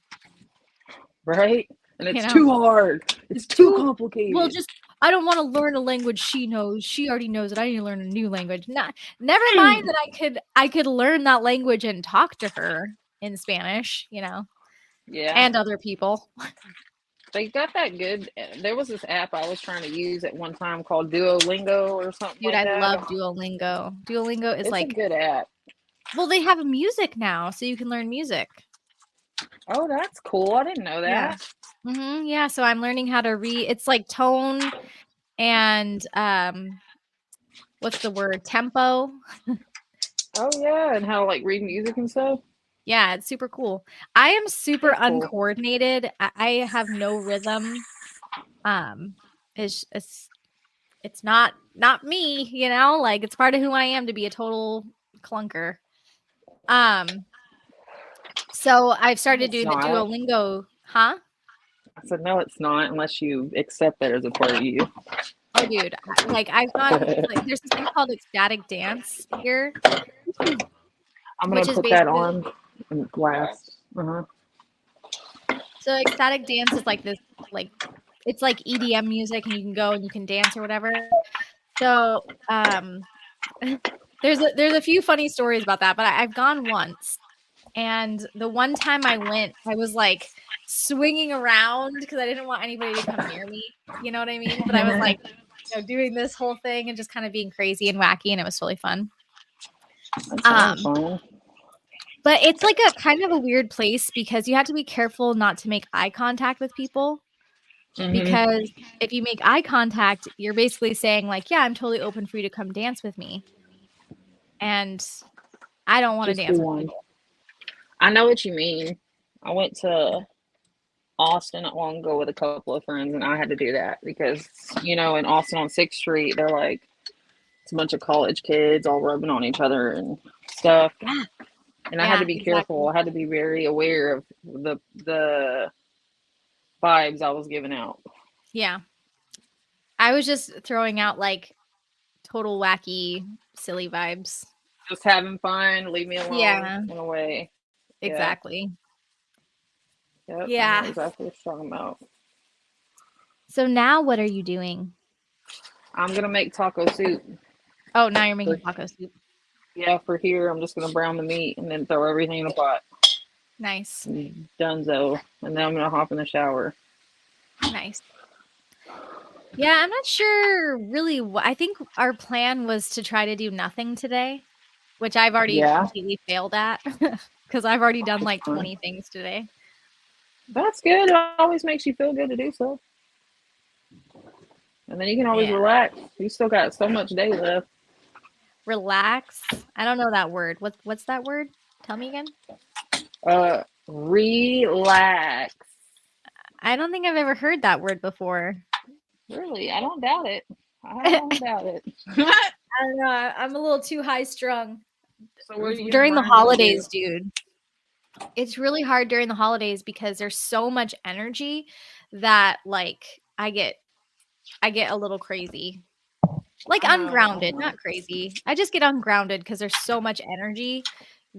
S2: Right? And
S1: You
S2: it's
S1: know,
S2: too hard. It's
S1: it's
S2: too
S1: too well.
S2: complicated.
S1: Just I don't want to learn a language she knows. She already knows it. I need to learn a new language. Not never mind that I could learn that language and talk to her in Spanish. You know,
S2: Yeah.
S1: and other people.
S2: They got that good. There was this app I was trying to use at one time called Duolingo or something
S1: Dude,
S2: like
S1: I
S2: that.
S1: love Duolingo. Duolingo is
S2: It's a
S1: like,
S2: good app.
S1: well, they have music now, so you can learn music.
S2: Oh, that's cool. I didn't know
S1: Yeah.
S2: that.
S1: Yeah, so I'm learning how to read. It's like tone and what's the word? Tempo.
S2: Oh yeah, and how to like read music and stuff.
S1: Yeah, it's super cool. I am super
S2: That's cool.
S1: uncoordinated. I have no rhythm. Um, it's not me, you know? Like it's part of who I am to be a total clunker. Um, so I've started
S2: It's
S1: doing the
S2: not.
S1: Duolingo, huh?
S2: I said no, it's not unless you accept that as a part of you.
S1: Oh, dude, like I've gone like there's this thing called ecstatic dance here,
S2: I'm gonna
S1: which is
S2: put that
S1: basically
S2: on and last.
S1: so ecstatic dance is like this like it's like EDM music and you can go and you can dance or whatever. So there's a few funny stories about that, but I've gone once. And the one time I went, I was like swinging around because I didn't want anybody to come near me. You know what I mean? But I was like, doing this whole thing and just kind of being crazy and wacky, and it was totally fun.
S2: That sounds fun.
S1: But it's like a kind of a weird place because you have to be careful not to make eye contact with people. Because if you make eye contact, you're basically saying like, yeah, I'm totally open for you to come dance with me. And I don't want to
S2: Just
S1: dance
S2: do
S1: with
S2: one.
S1: people.
S2: I know what you mean. I went to Austin not long ago with a couple of friends, and I had to do that because in Austin on 6th Street, they're like it's a bunch of college kids all rubbing on each other and stuff.
S1: Yeah.
S2: And I had to be careful. I had to be very aware of the vibes I was giving out.
S1: Yeah. I was just throwing out like total wacky, silly vibes.
S2: Just having fun, leave me alone,
S1: Yeah.
S2: in a way.
S1: Exactly.
S2: Yep,
S1: Yeah.
S2: I know exactly what you're talking about.
S1: So now what are you doing?
S2: I'm gonna make taco soup.
S1: Oh, now you're making taco soup.
S2: Yeah, for here, I'm just gonna brown the meat and then throw everything in a pot.
S1: Nice.
S2: Dunzo. And then I'm gonna hop in the shower.
S1: Nice. Yeah, I'm not sure really. I think our plan was to try to do nothing today, which I've already completely failed at because I've already done like 20 things today.
S2: That's good. It always makes you feel good to do so. And then you can always relax. You still got so much day left.
S1: Relax? I don't know that word. What's that word? Tell me again.
S2: Relax.
S1: I don't think I've ever heard that word before.
S2: Really? I don't doubt it. I don't doubt it.
S1: I don't know. I'm a little too high strung.
S2: So
S1: during the holidays, dude. It's really hard during the holidays because there's so much energy that like I get a little crazy. Like ungrounded, not crazy. I just get ungrounded because there's so much energy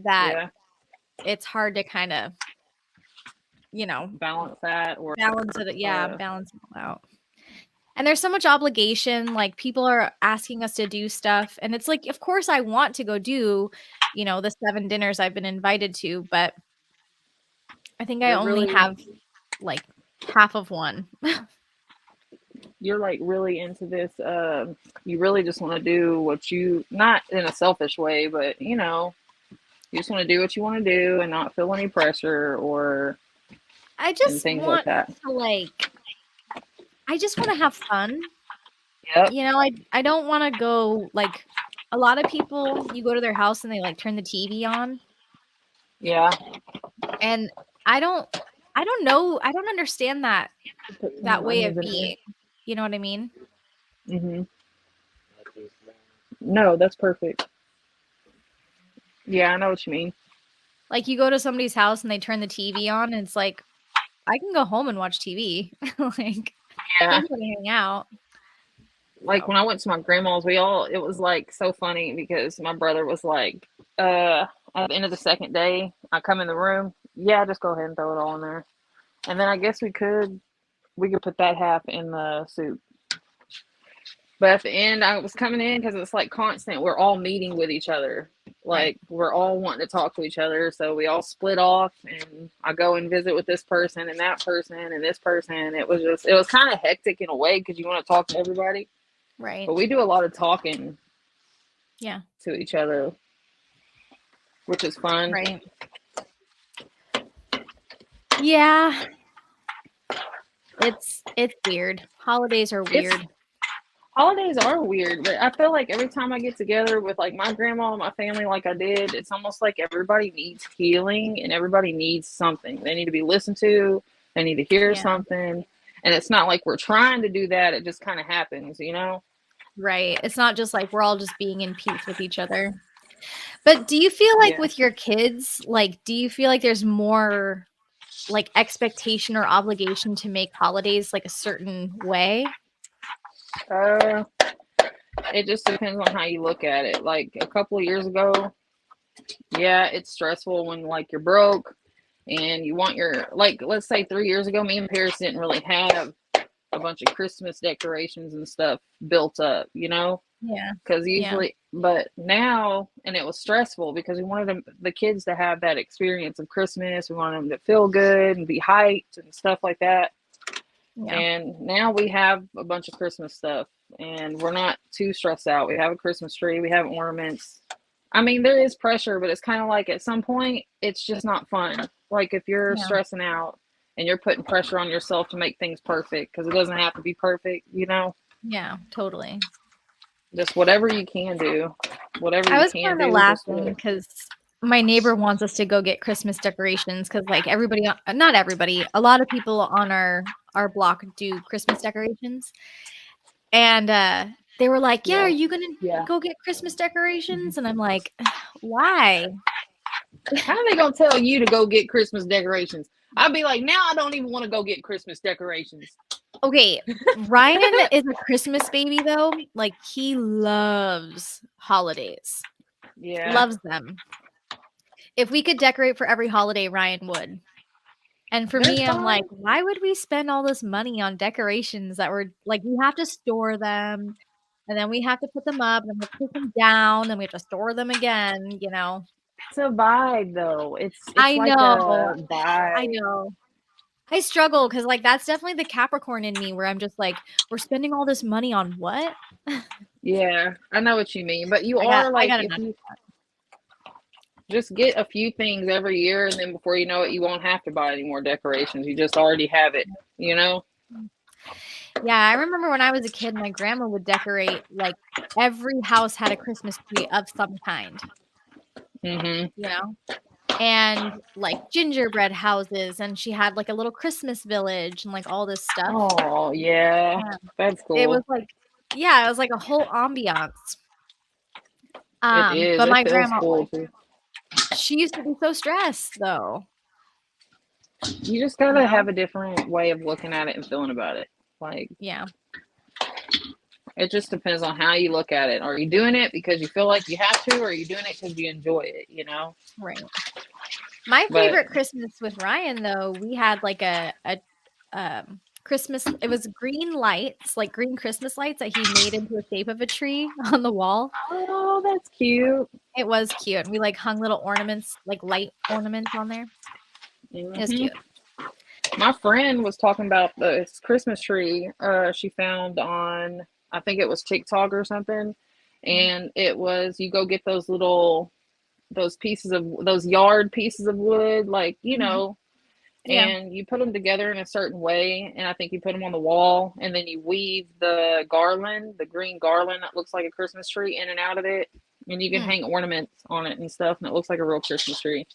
S1: that it's hard to kind of,
S2: balance that or
S1: balance it. Yeah, balance it all out. And there's so much obligation. Like people are asking us to do stuff, and it's like, of course, I want to go do, the 7 dinners I've been invited to, but I think I only have like half of one.
S2: You're like really into this. You really just want to do what you, not in a selfish way, but you just want to do what you want to do and not feel any pressure or
S1: I just
S2: things
S1: want
S2: like that.
S1: I just want to have fun.
S2: Yep.
S1: I don't want to go like a lot of people, you go to their house and they like turn the TV on.
S2: Yeah.
S1: And I don't know, I don't understand that
S2: Put some
S1: way of
S2: onions in
S1: being. You know what I mean?
S2: there. No, that's perfect. Yeah, I know what you mean.
S1: Like you go to somebody's house and they turn the TV on and it's like, I can go home and watch TV. Like,
S2: Yeah.
S1: can't really hang out.
S2: Like
S1: So,
S2: when I went to my grandma's, it was like so funny because my brother was like, at the end of the second day, I come in the room, yeah, just go ahead and throw it all in there. And then I guess we could put that half in the soup. But at the end, I was coming in because it's like constant. We're all meeting with each other.
S1: right.
S2: Like we're all wanting to talk to each other. So we all split off and I go and visit with this person and that person and this person. It was kind of hectic in a way because you want to talk to everybody.
S1: Right.
S2: But we do a lot of talking
S1: Yeah.
S2: to each other, which is fun.
S1: Right. Yeah. It's weird. Holidays are weird.
S2: Holidays are weird, but I feel like every time I get together with like my grandma and my family, like I did, it's almost like everybody needs healing and everybody needs something. They need to be listened to. They need to hear
S1: Yeah.
S2: something. And it's not like we're trying to do that. It just kind of happens, you know?
S1: Right. It's not just like we're all just being in peace with each other. But do you feel like
S2: Yeah.
S1: with your kids, like, do you feel like there's more like expectation or obligation to make holidays like a certain way?
S2: Uh, it just depends on how you look at it. Like a couple of years ago, yeah, it's stressful when like you're broke and you want your, like, let's say 3 years ago, me and Paris didn't really have a bunch of Christmas decorations and stuff built up, you know?
S1: Yeah.
S2: Because
S1: Yeah.
S2: usually, but now, and it was stressful because we wanted the kids to have that experience of Christmas. We wanted them to feel good and be hyped and stuff like that.
S1: Yeah.
S2: And now we have a bunch of Christmas stuff and we're not too stressed out. We have a Christmas tree, we have ornaments. I mean, there is pressure, but it's kind of like at some point, it's just not fun. Like if you're
S1: Yeah.
S2: stressing out and you're putting pressure on yourself to make things perfect, because it doesn't have to be perfect, you know?
S1: Yeah, totally.
S2: Just whatever you can do. Whatever
S1: I
S2: you
S1: was
S2: can
S1: kind of
S2: do, just do
S1: laughing
S2: it.
S1: because my neighbor wants us to go get Christmas decorations because, like, everybody, not everybody, a lot of people on our block do Christmas decorations, and they were like, "Yeah, are
S2: Yeah.
S1: you gonna
S2: Yeah.
S1: go get Christmas decorations?" And I'm like, "Why?"
S2: How are they gonna tell you to go get Christmas decorations? I'd be like, now I don't even want to go get Christmas decorations.
S1: Okay, Ryan is a Christmas baby though. Like he loves holidays.
S2: Yeah.
S1: Loves them. If we could decorate for every holiday, Ryan would. And for
S2: They're
S1: me, I'm
S2: fun.
S1: like, why would we spend all this money on decorations that were like we have to store them and then we have to put them up and then we have to take them down and we have to store them again, you know.
S2: It's a vibe though. It's
S1: I
S2: like
S1: know.
S2: a
S1: I
S2: vibe.
S1: know. I struggle because like that's definitely the Capricorn in me where I'm just like, we're spending all this money on what?
S2: Yeah, I know what you mean. But you
S1: I
S2: are like,
S1: got
S2: if
S1: enough.
S2: you just get a few things every year and then before you know it, you won't have to buy any more decorations. You just already have it, you know?
S1: Yeah, I remember when I was a kid, my grandma would decorate like every house had a Christmas tree of some kind,
S2: Mm-hmm.
S1: you know? And like gingerbread houses, and she had like a little Christmas village and like all this stuff.
S2: Oh, yeah. That's
S1: It was
S2: cool.
S1: like, yeah, it was like a whole ambiance.
S2: It is.
S1: But
S2: It
S1: my
S2: feels
S1: grandma,
S2: cool too.
S1: she used to be so stressed though,
S2: You just
S1: you
S2: gotta
S1: know?
S2: have a different way of looking at it and feeling about it. Like,
S1: Yeah.
S2: it just depends on how you look at it. Are you doing it because you feel like you have to, or are you doing it because you enjoy it, you know?
S1: Right. My
S2: But,
S1: favorite Christmas with Ryan though, we had like a Christmas, it was green lights, like green Christmas lights that he made into the shape of a tree on the wall.
S2: oh, that's cute.
S1: It was cute. We like hung little ornaments, like light ornaments on there. It was
S2: Hmm.
S1: cute.
S2: My friend was talking about this Christmas tree she found on, I think it was TikTok or something.
S1: Mm.
S2: And it was, you go get those pieces of, those yard pieces of wood, like, you
S1: Mhm.
S2: know,
S1: Yeah.
S2: and you put them together in a certain way. And I think you put them on the wall and then you weave the garland, the green garland that looks like a Christmas tree in and out of it. And you can
S1: Mm.
S2: hang ornaments on it and stuff. And it looks like a real Christmas tree.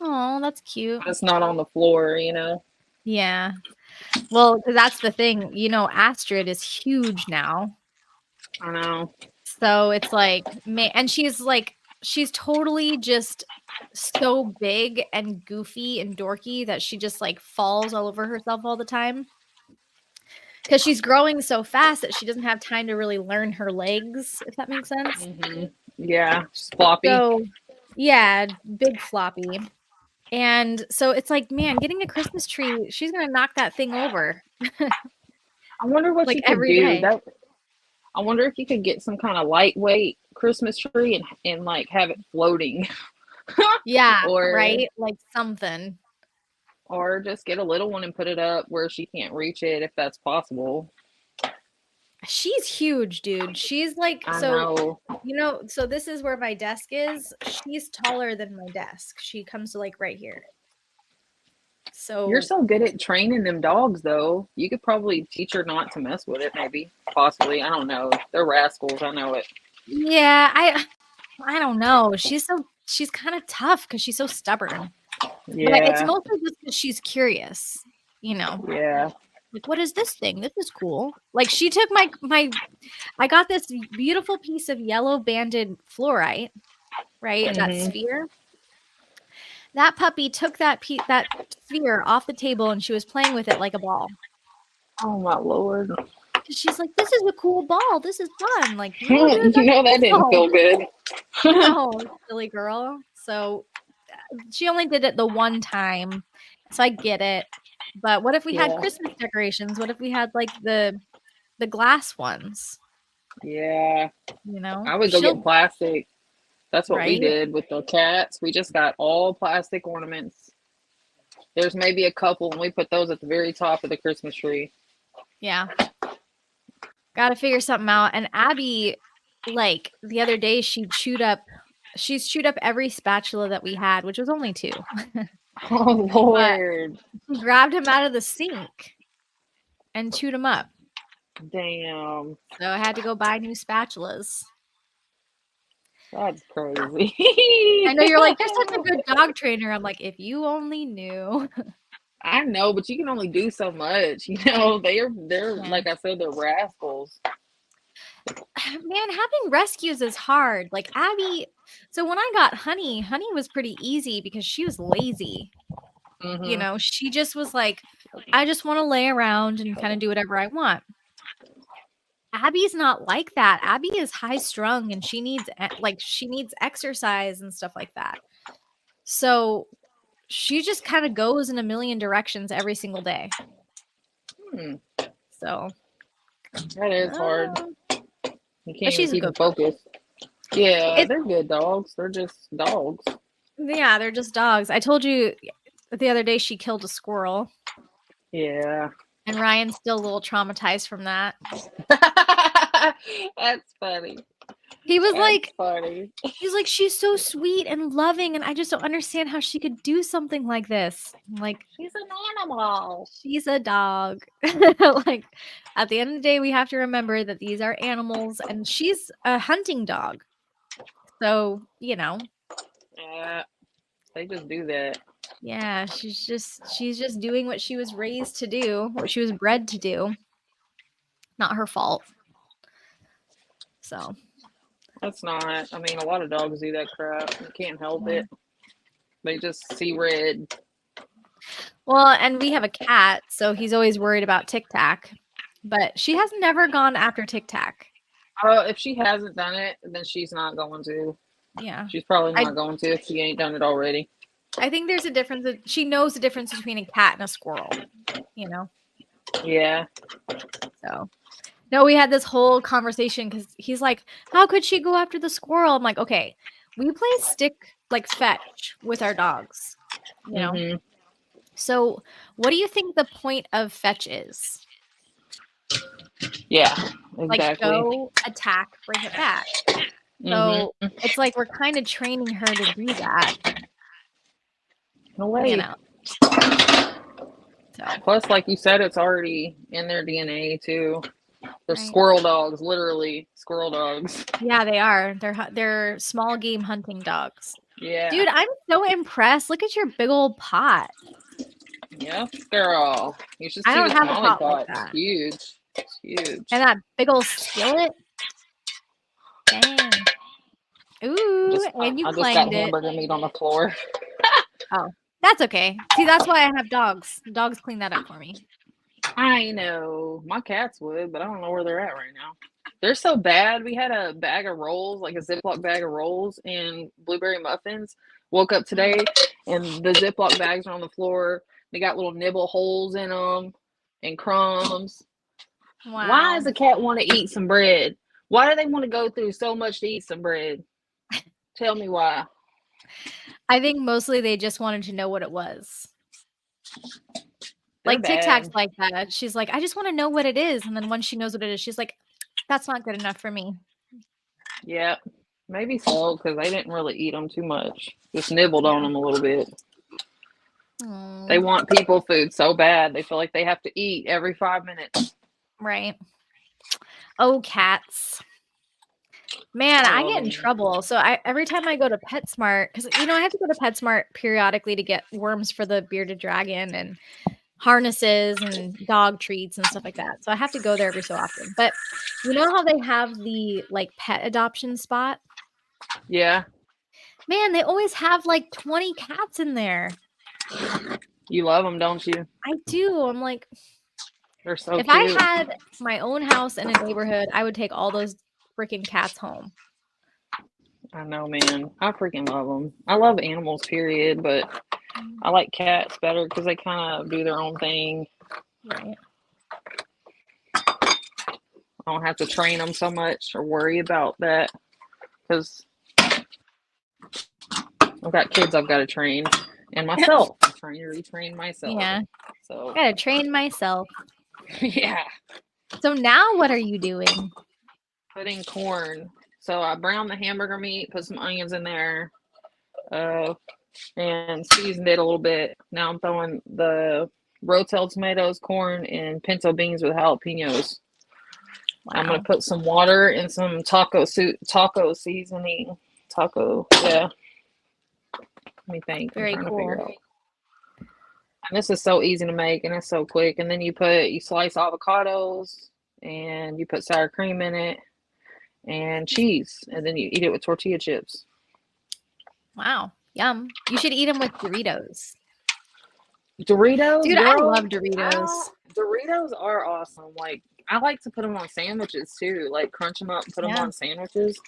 S1: Oh, that's cute.
S2: But it's not on the floor, you know.
S1: Yeah. Well, because that's the thing. Astrid is huge now.
S2: I know.
S1: So it's like, and she's totally just so big and goofy and dorky that she just like falls all over herself all the time. Because she's growing so fast that she doesn't have time to really learn her legs, if that makes sense.
S2: Yeah, she's floppy.
S1: So, yeah, big floppy. And so it's like, man, getting a Christmas tree, she's gonna knock that thing over
S2: I wonder what
S1: like
S2: you could
S1: every
S2: do.
S1: day.
S2: I wonder if you could get some kind of lightweight Christmas tree and like have it floating.
S1: Yeah,
S2: or
S1: right? Like something.
S2: or just get a little one and put it up where she can't reach it if that's possible.
S1: She's huge, dude. She's like,
S2: I
S1: so
S2: know.
S1: so this is where my desk is. She's taller than my desk. She comes to like right here.
S2: You're
S1: So
S2: so good at training them dogs though. You could probably teach her not to mess with it, maybe. Possibly. I don't know. They're rascals, I know it.
S1: yeah, I don't know. She's kind of tough because she's so stubborn. But it's
S2: Yeah.
S1: mostly just because she's curious, you know.
S2: Yeah.
S1: Like, what is this thing? This is cool. Like she took I got this beautiful piece of yellow banded fluorite, right? That
S2: Mhm.
S1: sphere. That puppy took that sphere off the table and she was playing with it like a ball.
S2: Oh my lord.
S1: Because she's like, this is a cool ball. This is fun. Like, no, dude,
S2: You
S1: that's
S2: know
S1: a
S2: that didn't
S1: pistol.
S2: feel good.
S1: No, silly girl. So she only did it the one time. So I get it. But what if we had
S2: Yeah.
S1: Christmas decorations? What if we had like the glass ones?
S2: Yeah.
S1: You know?
S2: I would go get
S1: She'll
S2: plastic. That's what we
S1: right?
S2: did with the cats. We just got all plastic ornaments. There's maybe a couple, and we put those at the very top of the Christmas tree.
S1: Yeah. Gotta figure something out. And Abby, like the other day, she's chewed up every spatula that we had, which was only 2.
S2: Oh
S1: But
S2: Lord.
S1: she grabbed him out of the sink and chewed him up.
S2: Damn.
S1: So I had to go buy new spatulas.
S2: That's crazy.
S1: I know you're like, you're such a good dog trainer. I'm like, if you only knew.
S2: I know, but you can only do so much. You know, they're
S1: Yeah.
S2: like I said, they're rascals.
S1: Man, having rescues is hard. Like Abby, so when I got Honey was pretty easy because she was lazy. You
S2: Mhm.
S1: know, she just was like, I just want to lay around and kind of do whatever I want. Abby's not like that. Abby is high strung and she needs exercise and stuff like that. So she just kind of goes in a million directions every single day.
S2: Hmm.
S1: So
S2: That is hard.
S1: uh,
S2: You
S1: but
S2: can't even
S1: she's a
S2: keep
S1: good
S2: them focused. Yeah,
S1: It's
S2: they're good dogs. They're just dogs.
S1: yeah, they're just dogs. I told you the other day she killed a squirrel,
S2: Yeah.
S1: and Ryan's still a little traumatized from that.
S2: That's funny.
S1: He was
S2: That's
S1: like,
S2: funny.
S1: he's like, she's so sweet and loving, and I just don't understand how she could do something like this. I'm like,
S2: She's an animal.
S1: she's a dog. Like, at the end of the day, we have to remember that these are animals, and she's a hunting dog. So,
S2: Yeah, they just do that.
S1: yeah, she's just doing what she was raised to do, what she was bred to do. Not her fault. So,
S2: That's not. I mean, a lot of dogs do that crap. You can't help
S1: yeah.
S2: it. They just see red.
S1: Well, and we have a cat, so he's always worried about Tic Tac. But she has never gone after Tic Tac.
S2: If she hasn't done it, then she's not going to.
S1: Yeah.
S2: She's probably
S1: I
S2: not going to if she ain't done it already.
S1: I think there's a difference. She knows the difference between a cat and a squirrel, you know?
S2: Yeah.
S1: So, no, we had this whole conversation because he's like, how could she go after the squirrel? I'm like, okay, we play fetch with our dogs, you know?
S2: Mhm.
S1: So, what do you think the point of fetch is?
S2: Yeah.
S1: Like,
S2: Exactly.
S1: go, attack, bring it back. So, it's like we're kind of training her to do that.
S2: No way.
S1: You know? So,
S2: Plus, like you said, it's already in their DNA too. They're
S1: right.
S2: squirrel dogs, literally squirrel dogs.
S1: Yeah, they are. They're small game hunting dogs.
S2: Yeah.
S1: Dude, I'm so impressed. Look at your big old pot.
S2: Yeah, girl. You should
S1: I
S2: see
S1: don't
S2: the
S1: have a
S2: tamale
S1: pot like
S2: pot. It's
S1: that.
S2: huge. It's huge.
S1: And that big old skillet. Dang. Ooh, and you
S2: I just got
S1: clanged it.
S2: hamburger meat on the floor.
S1: Oh, that's okay. See, that's why I have dogs. Dogs clean that up for me.
S2: I know. My cats would, but I don't know where they're at right now. They're so bad. We had a bag of rolls, like a Ziploc bag of rolls and blueberry muffins. Woke up today and the Ziploc bags are on the floor. They got little nibble holes in them and crumbs.
S1: Wow.
S2: Why does a cat want to eat some bread? Why do they want to go through so much to eat some bread? Tell me why.
S1: I think mostly they just wanted to know what it was.
S2: They're
S1: Like Tic Tac's
S2: bad.
S1: like that. She's like, I just want to know what it is. And then once she knows what it is, she's like, that's not good enough for me.
S2: Yeah, maybe so, because they didn't really eat them too much. Just nibbled on them a little bit. They want people food so bad. They feel like they have to eat every 5 minutes.
S1: Right. Oh, cats. Man, I get in trouble. So every time I go to PetSmart, because I have to go to PetSmart periodically to get worms for the bearded dragon and harnesses and dog treats and stuff like that. So I have to go there every so often. But you know how they have the like pet adoption spot?
S2: Yeah.
S1: Man, they always have like 20 cats in there.
S2: You love them, don't you?
S1: I do. I'm like,
S2: they're so
S1: if
S2: cute.
S1: I had my own house in a neighborhood, I would take all those freaking cats home.
S2: I know, man. I freaking love them. I love animals, period, but I like cats better because they kind of do their own thing.
S1: Right.
S2: I don't have to train them so much or worry about that because I've got kids I've got to train and myself. I'm trying to retrain myself.
S1: Yeah.
S2: So
S1: I gotta train myself.
S2: yeah.
S1: So now what are you doing?
S2: Putting corn. So I browned the hamburger meat, put some onions in there, and seasoned it a little bit. Now I'm throwing the Rotel tomatoes, corn, and pinto beans with jalapenos.
S1: Wow.
S2: I'm gonna put some water and some taco seasoning. Yeah. Let me think.
S1: Very
S2: I'm trying to
S1: cool.
S2: figure out. And this is so easy to make and it's so quick. And then you slice avocados and you put sour cream in it and cheese, and then you eat it with tortilla chips.
S1: Wow. Yum. You should eat them with Doritos.
S2: Doritos,
S1: Dude,
S2: girl,
S1: I love Doritos.
S2: Doritos are awesome. Like, I like to put them on sandwiches too. Like, crunch them up, put them on sandwiches.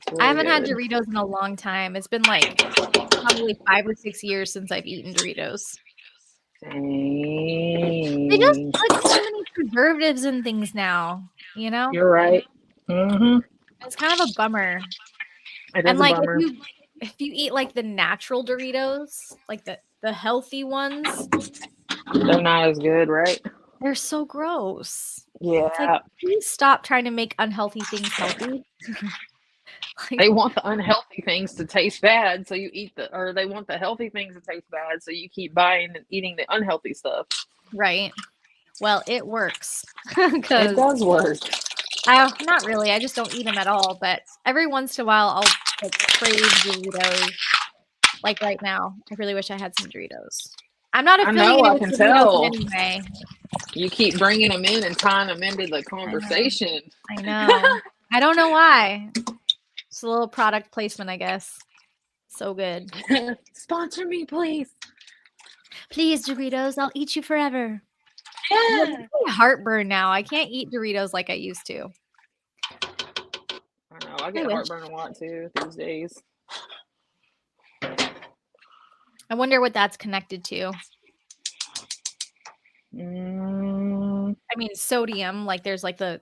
S2: Really
S1: I haven't had
S2: good.
S1: Doritos in a long time. It's been like probably 5 or 6 years since I've eaten Doritos.
S2: Dang.
S1: They just put so many preservatives and things now, you know?
S2: You're right. Mm-hmm.
S1: It's kind of a bummer.
S2: It
S1: And
S2: is a
S1: like
S2: bummer.
S1: if you eat like the natural Doritos, like the healthy ones,
S2: They're not as good, right?
S1: they're so gross.
S2: Yeah.
S1: It's like, please stop trying to make unhealthy things healthy.
S2: They want the unhealthy things to taste bad, so you eat or they want the healthy things to taste bad, so you keep buying and eating the unhealthy stuff.
S1: Right. Well, it works.
S2: It does work.
S1: Not really. I just don't eat them at all. But every once in a while, I'll like crave Doritos. Like right now, I really wish I had some Doritos. I'm not affiliated
S2: I
S1: with
S2: can
S1: Doritos
S2: tell.
S1: anyway.
S2: You keep bringing them in and tying them into the conversation.
S1: I know. I don't know why. It's a little product placement, I guess. So good.
S2: Sponsor me, please.
S1: Please, Doritos. I'll eat you forever.
S2: Yeah.
S1: Heartburn now. I can't eat Doritos like I used to.
S2: I know. I get heartburn a lot too these days.
S1: I wonder what that's connected to. I mean, sodium. Like, there's like the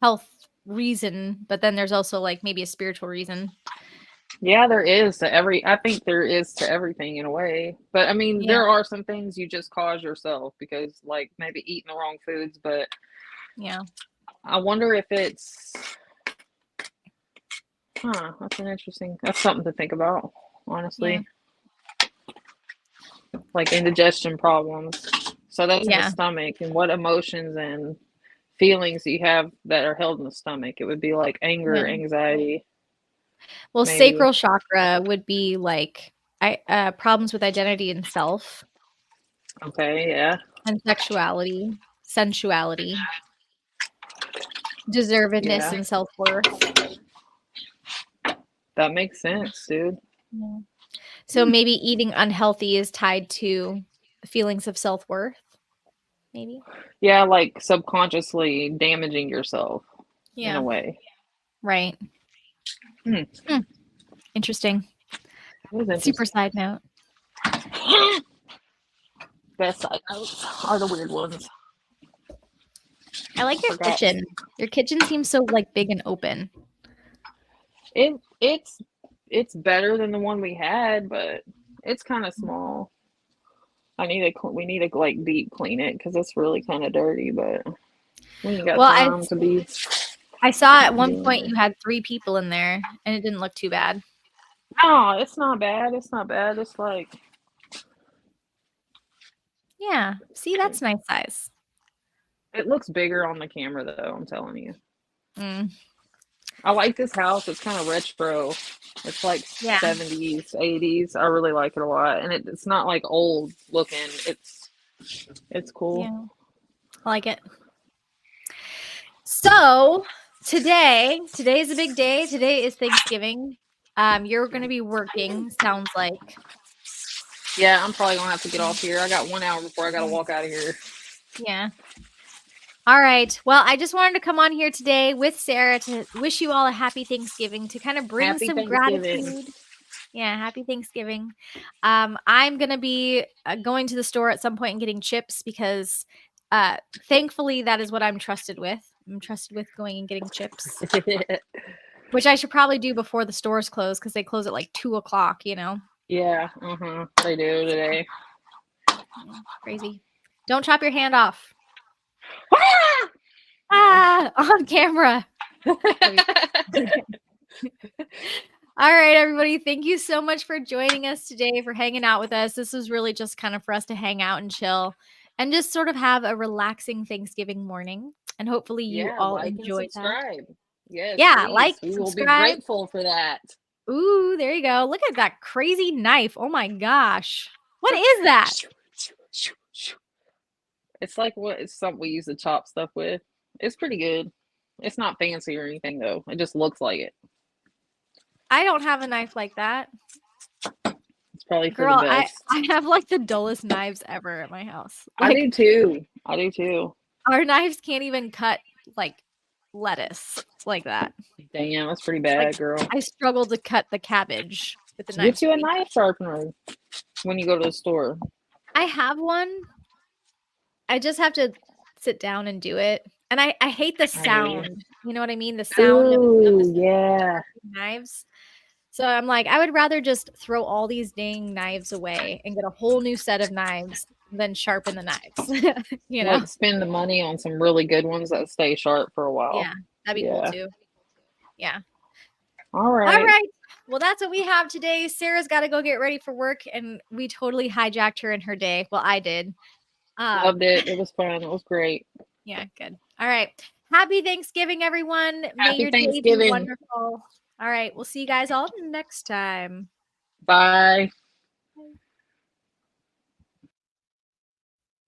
S1: health reason, but then there's also like maybe a spiritual reason.
S2: Yeah, there is I think there is to everything in a way. But I mean, there are some things you just cause yourself because like maybe eating the wrong foods, but
S1: yeah.
S2: I wonder if it's that's something to think about, honestly. Yeah. Like indigestion problems. So that's in the stomach, and what emotions and feelings you have that are held in the stomach. It would be like anger, anxiety.
S1: Well,
S2: Maybe.
S1: sacral chakra would be like problems with identity and self
S2: Okay, yeah.
S1: and sexuality, sensuality, deservedness,
S2: Yeah.
S1: and self-worth.
S2: That makes sense, dude.
S1: Yeah. So maybe eating unhealthy is tied to feelings of self-worth, maybe.
S2: Yeah, like subconsciously damaging yourself in
S1: Yeah.
S2: a way.
S1: Right.
S2: Hmm.
S1: Interesting.
S2: That was
S1: Super side note.
S2: interesting. Best side notes are the weird ones.
S1: I like your
S2: Forgot.
S1: kitchen. Your kitchen seems so like big and open.
S2: It's better than the one we had, but it's kind of small. We need to like deep clean it because it's really kind of dirty. But we ain't got
S1: Well,
S2: time to be.
S1: I saw at one
S2: doing
S1: point
S2: it.
S1: you had 3 people in there, and it didn't look too bad.
S2: No, it's not bad. It's not bad. It's like
S1: Yeah. See, that's nice size.
S2: it looks bigger on the camera though. I'm telling you.
S1: Mm.
S2: I like this house. It's kind of retro. It's like
S1: Yeah.
S2: 70s, 80s. I really like it a lot, and it's not like old looking. It's cool.
S1: Yeah. I like it. So today is a big day. Today is Thanksgiving. You're going to be working, sounds like.
S2: Yeah, I'm probably gonna have to get off here. I got 1 hour before I gotta walk out of here.
S1: Yeah. All right. Well, I just wanted to come on here today with Sarah to wish you all a happy Thanksgiving, to kind of bring
S2: Happy
S1: some
S2: Thanksgiving.
S1: gratitude. Yeah, happy Thanksgiving. I'm gonna be going to the store at some point and getting chips because thankfully that is what I'm trusted with. I'm trusted with going and getting chips, which I should probably do before the stores close because they close at like 2:00, you know.
S2: Yeah, they do today.
S1: Yeah, crazy. Don't chop your hand off. On camera. All right, everybody. Thank you so much for joining us today, for hanging out with us. This was really just kind of for us to hang out and chill and just sort of have a relaxing Thanksgiving morning. And hopefully you
S2: Yeah,
S1: all
S2: like and
S1: enjoyed that.
S2: subscribe. Yes,
S1: Yeah,
S2: please.
S1: like,
S2: We will be
S1: subscribe.
S2: grateful for that.
S1: Ooh, there you go. Look at that crazy knife. Oh my gosh. What is that?
S2: It's like it's something we use to chop stuff with. It's pretty good. It's not fancy or anything though. It just looks like it.
S1: I don't have a knife like that.
S2: It's probably for
S1: Girl,
S2: the best.
S1: I have like the dullest knives ever at my house.
S2: I
S1: Like,
S2: do too. I do too.
S1: our knives can't even cut like lettuce like that.
S2: Damn, that's pretty bad,
S1: Like,
S2: girl.
S1: I struggle to cut the cabbage with the
S2: Get
S1: knife.
S2: you a knife sharpener when you go to the store.
S1: I have one. I just have to sit down and do it. And I hate the sound. You know what I mean? The sound of
S2: Ooh,
S1: the
S2: yeah.
S1: knives. So I'm like, I would rather just throw all these dang knives away and get a whole new set of knives than sharpen the knives. You know?
S2: Like spend the money on some really good ones that stay sharp for a while.
S1: Yeah, that'd be cool too. Yeah.
S2: All right.
S1: All right. Well, that's what we have today. Sarah's got to go get ready for work, and we totally hijacked her in her day. Well, I did.
S2: Loved it. It was fun. It was great.
S1: Yeah, good. All right. Happy Thanksgiving, everyone. May
S2: Happy
S1: your day be
S2: Thanksgiving.
S1: wonderful. All right. We'll see you guys all next time.
S2: Bye.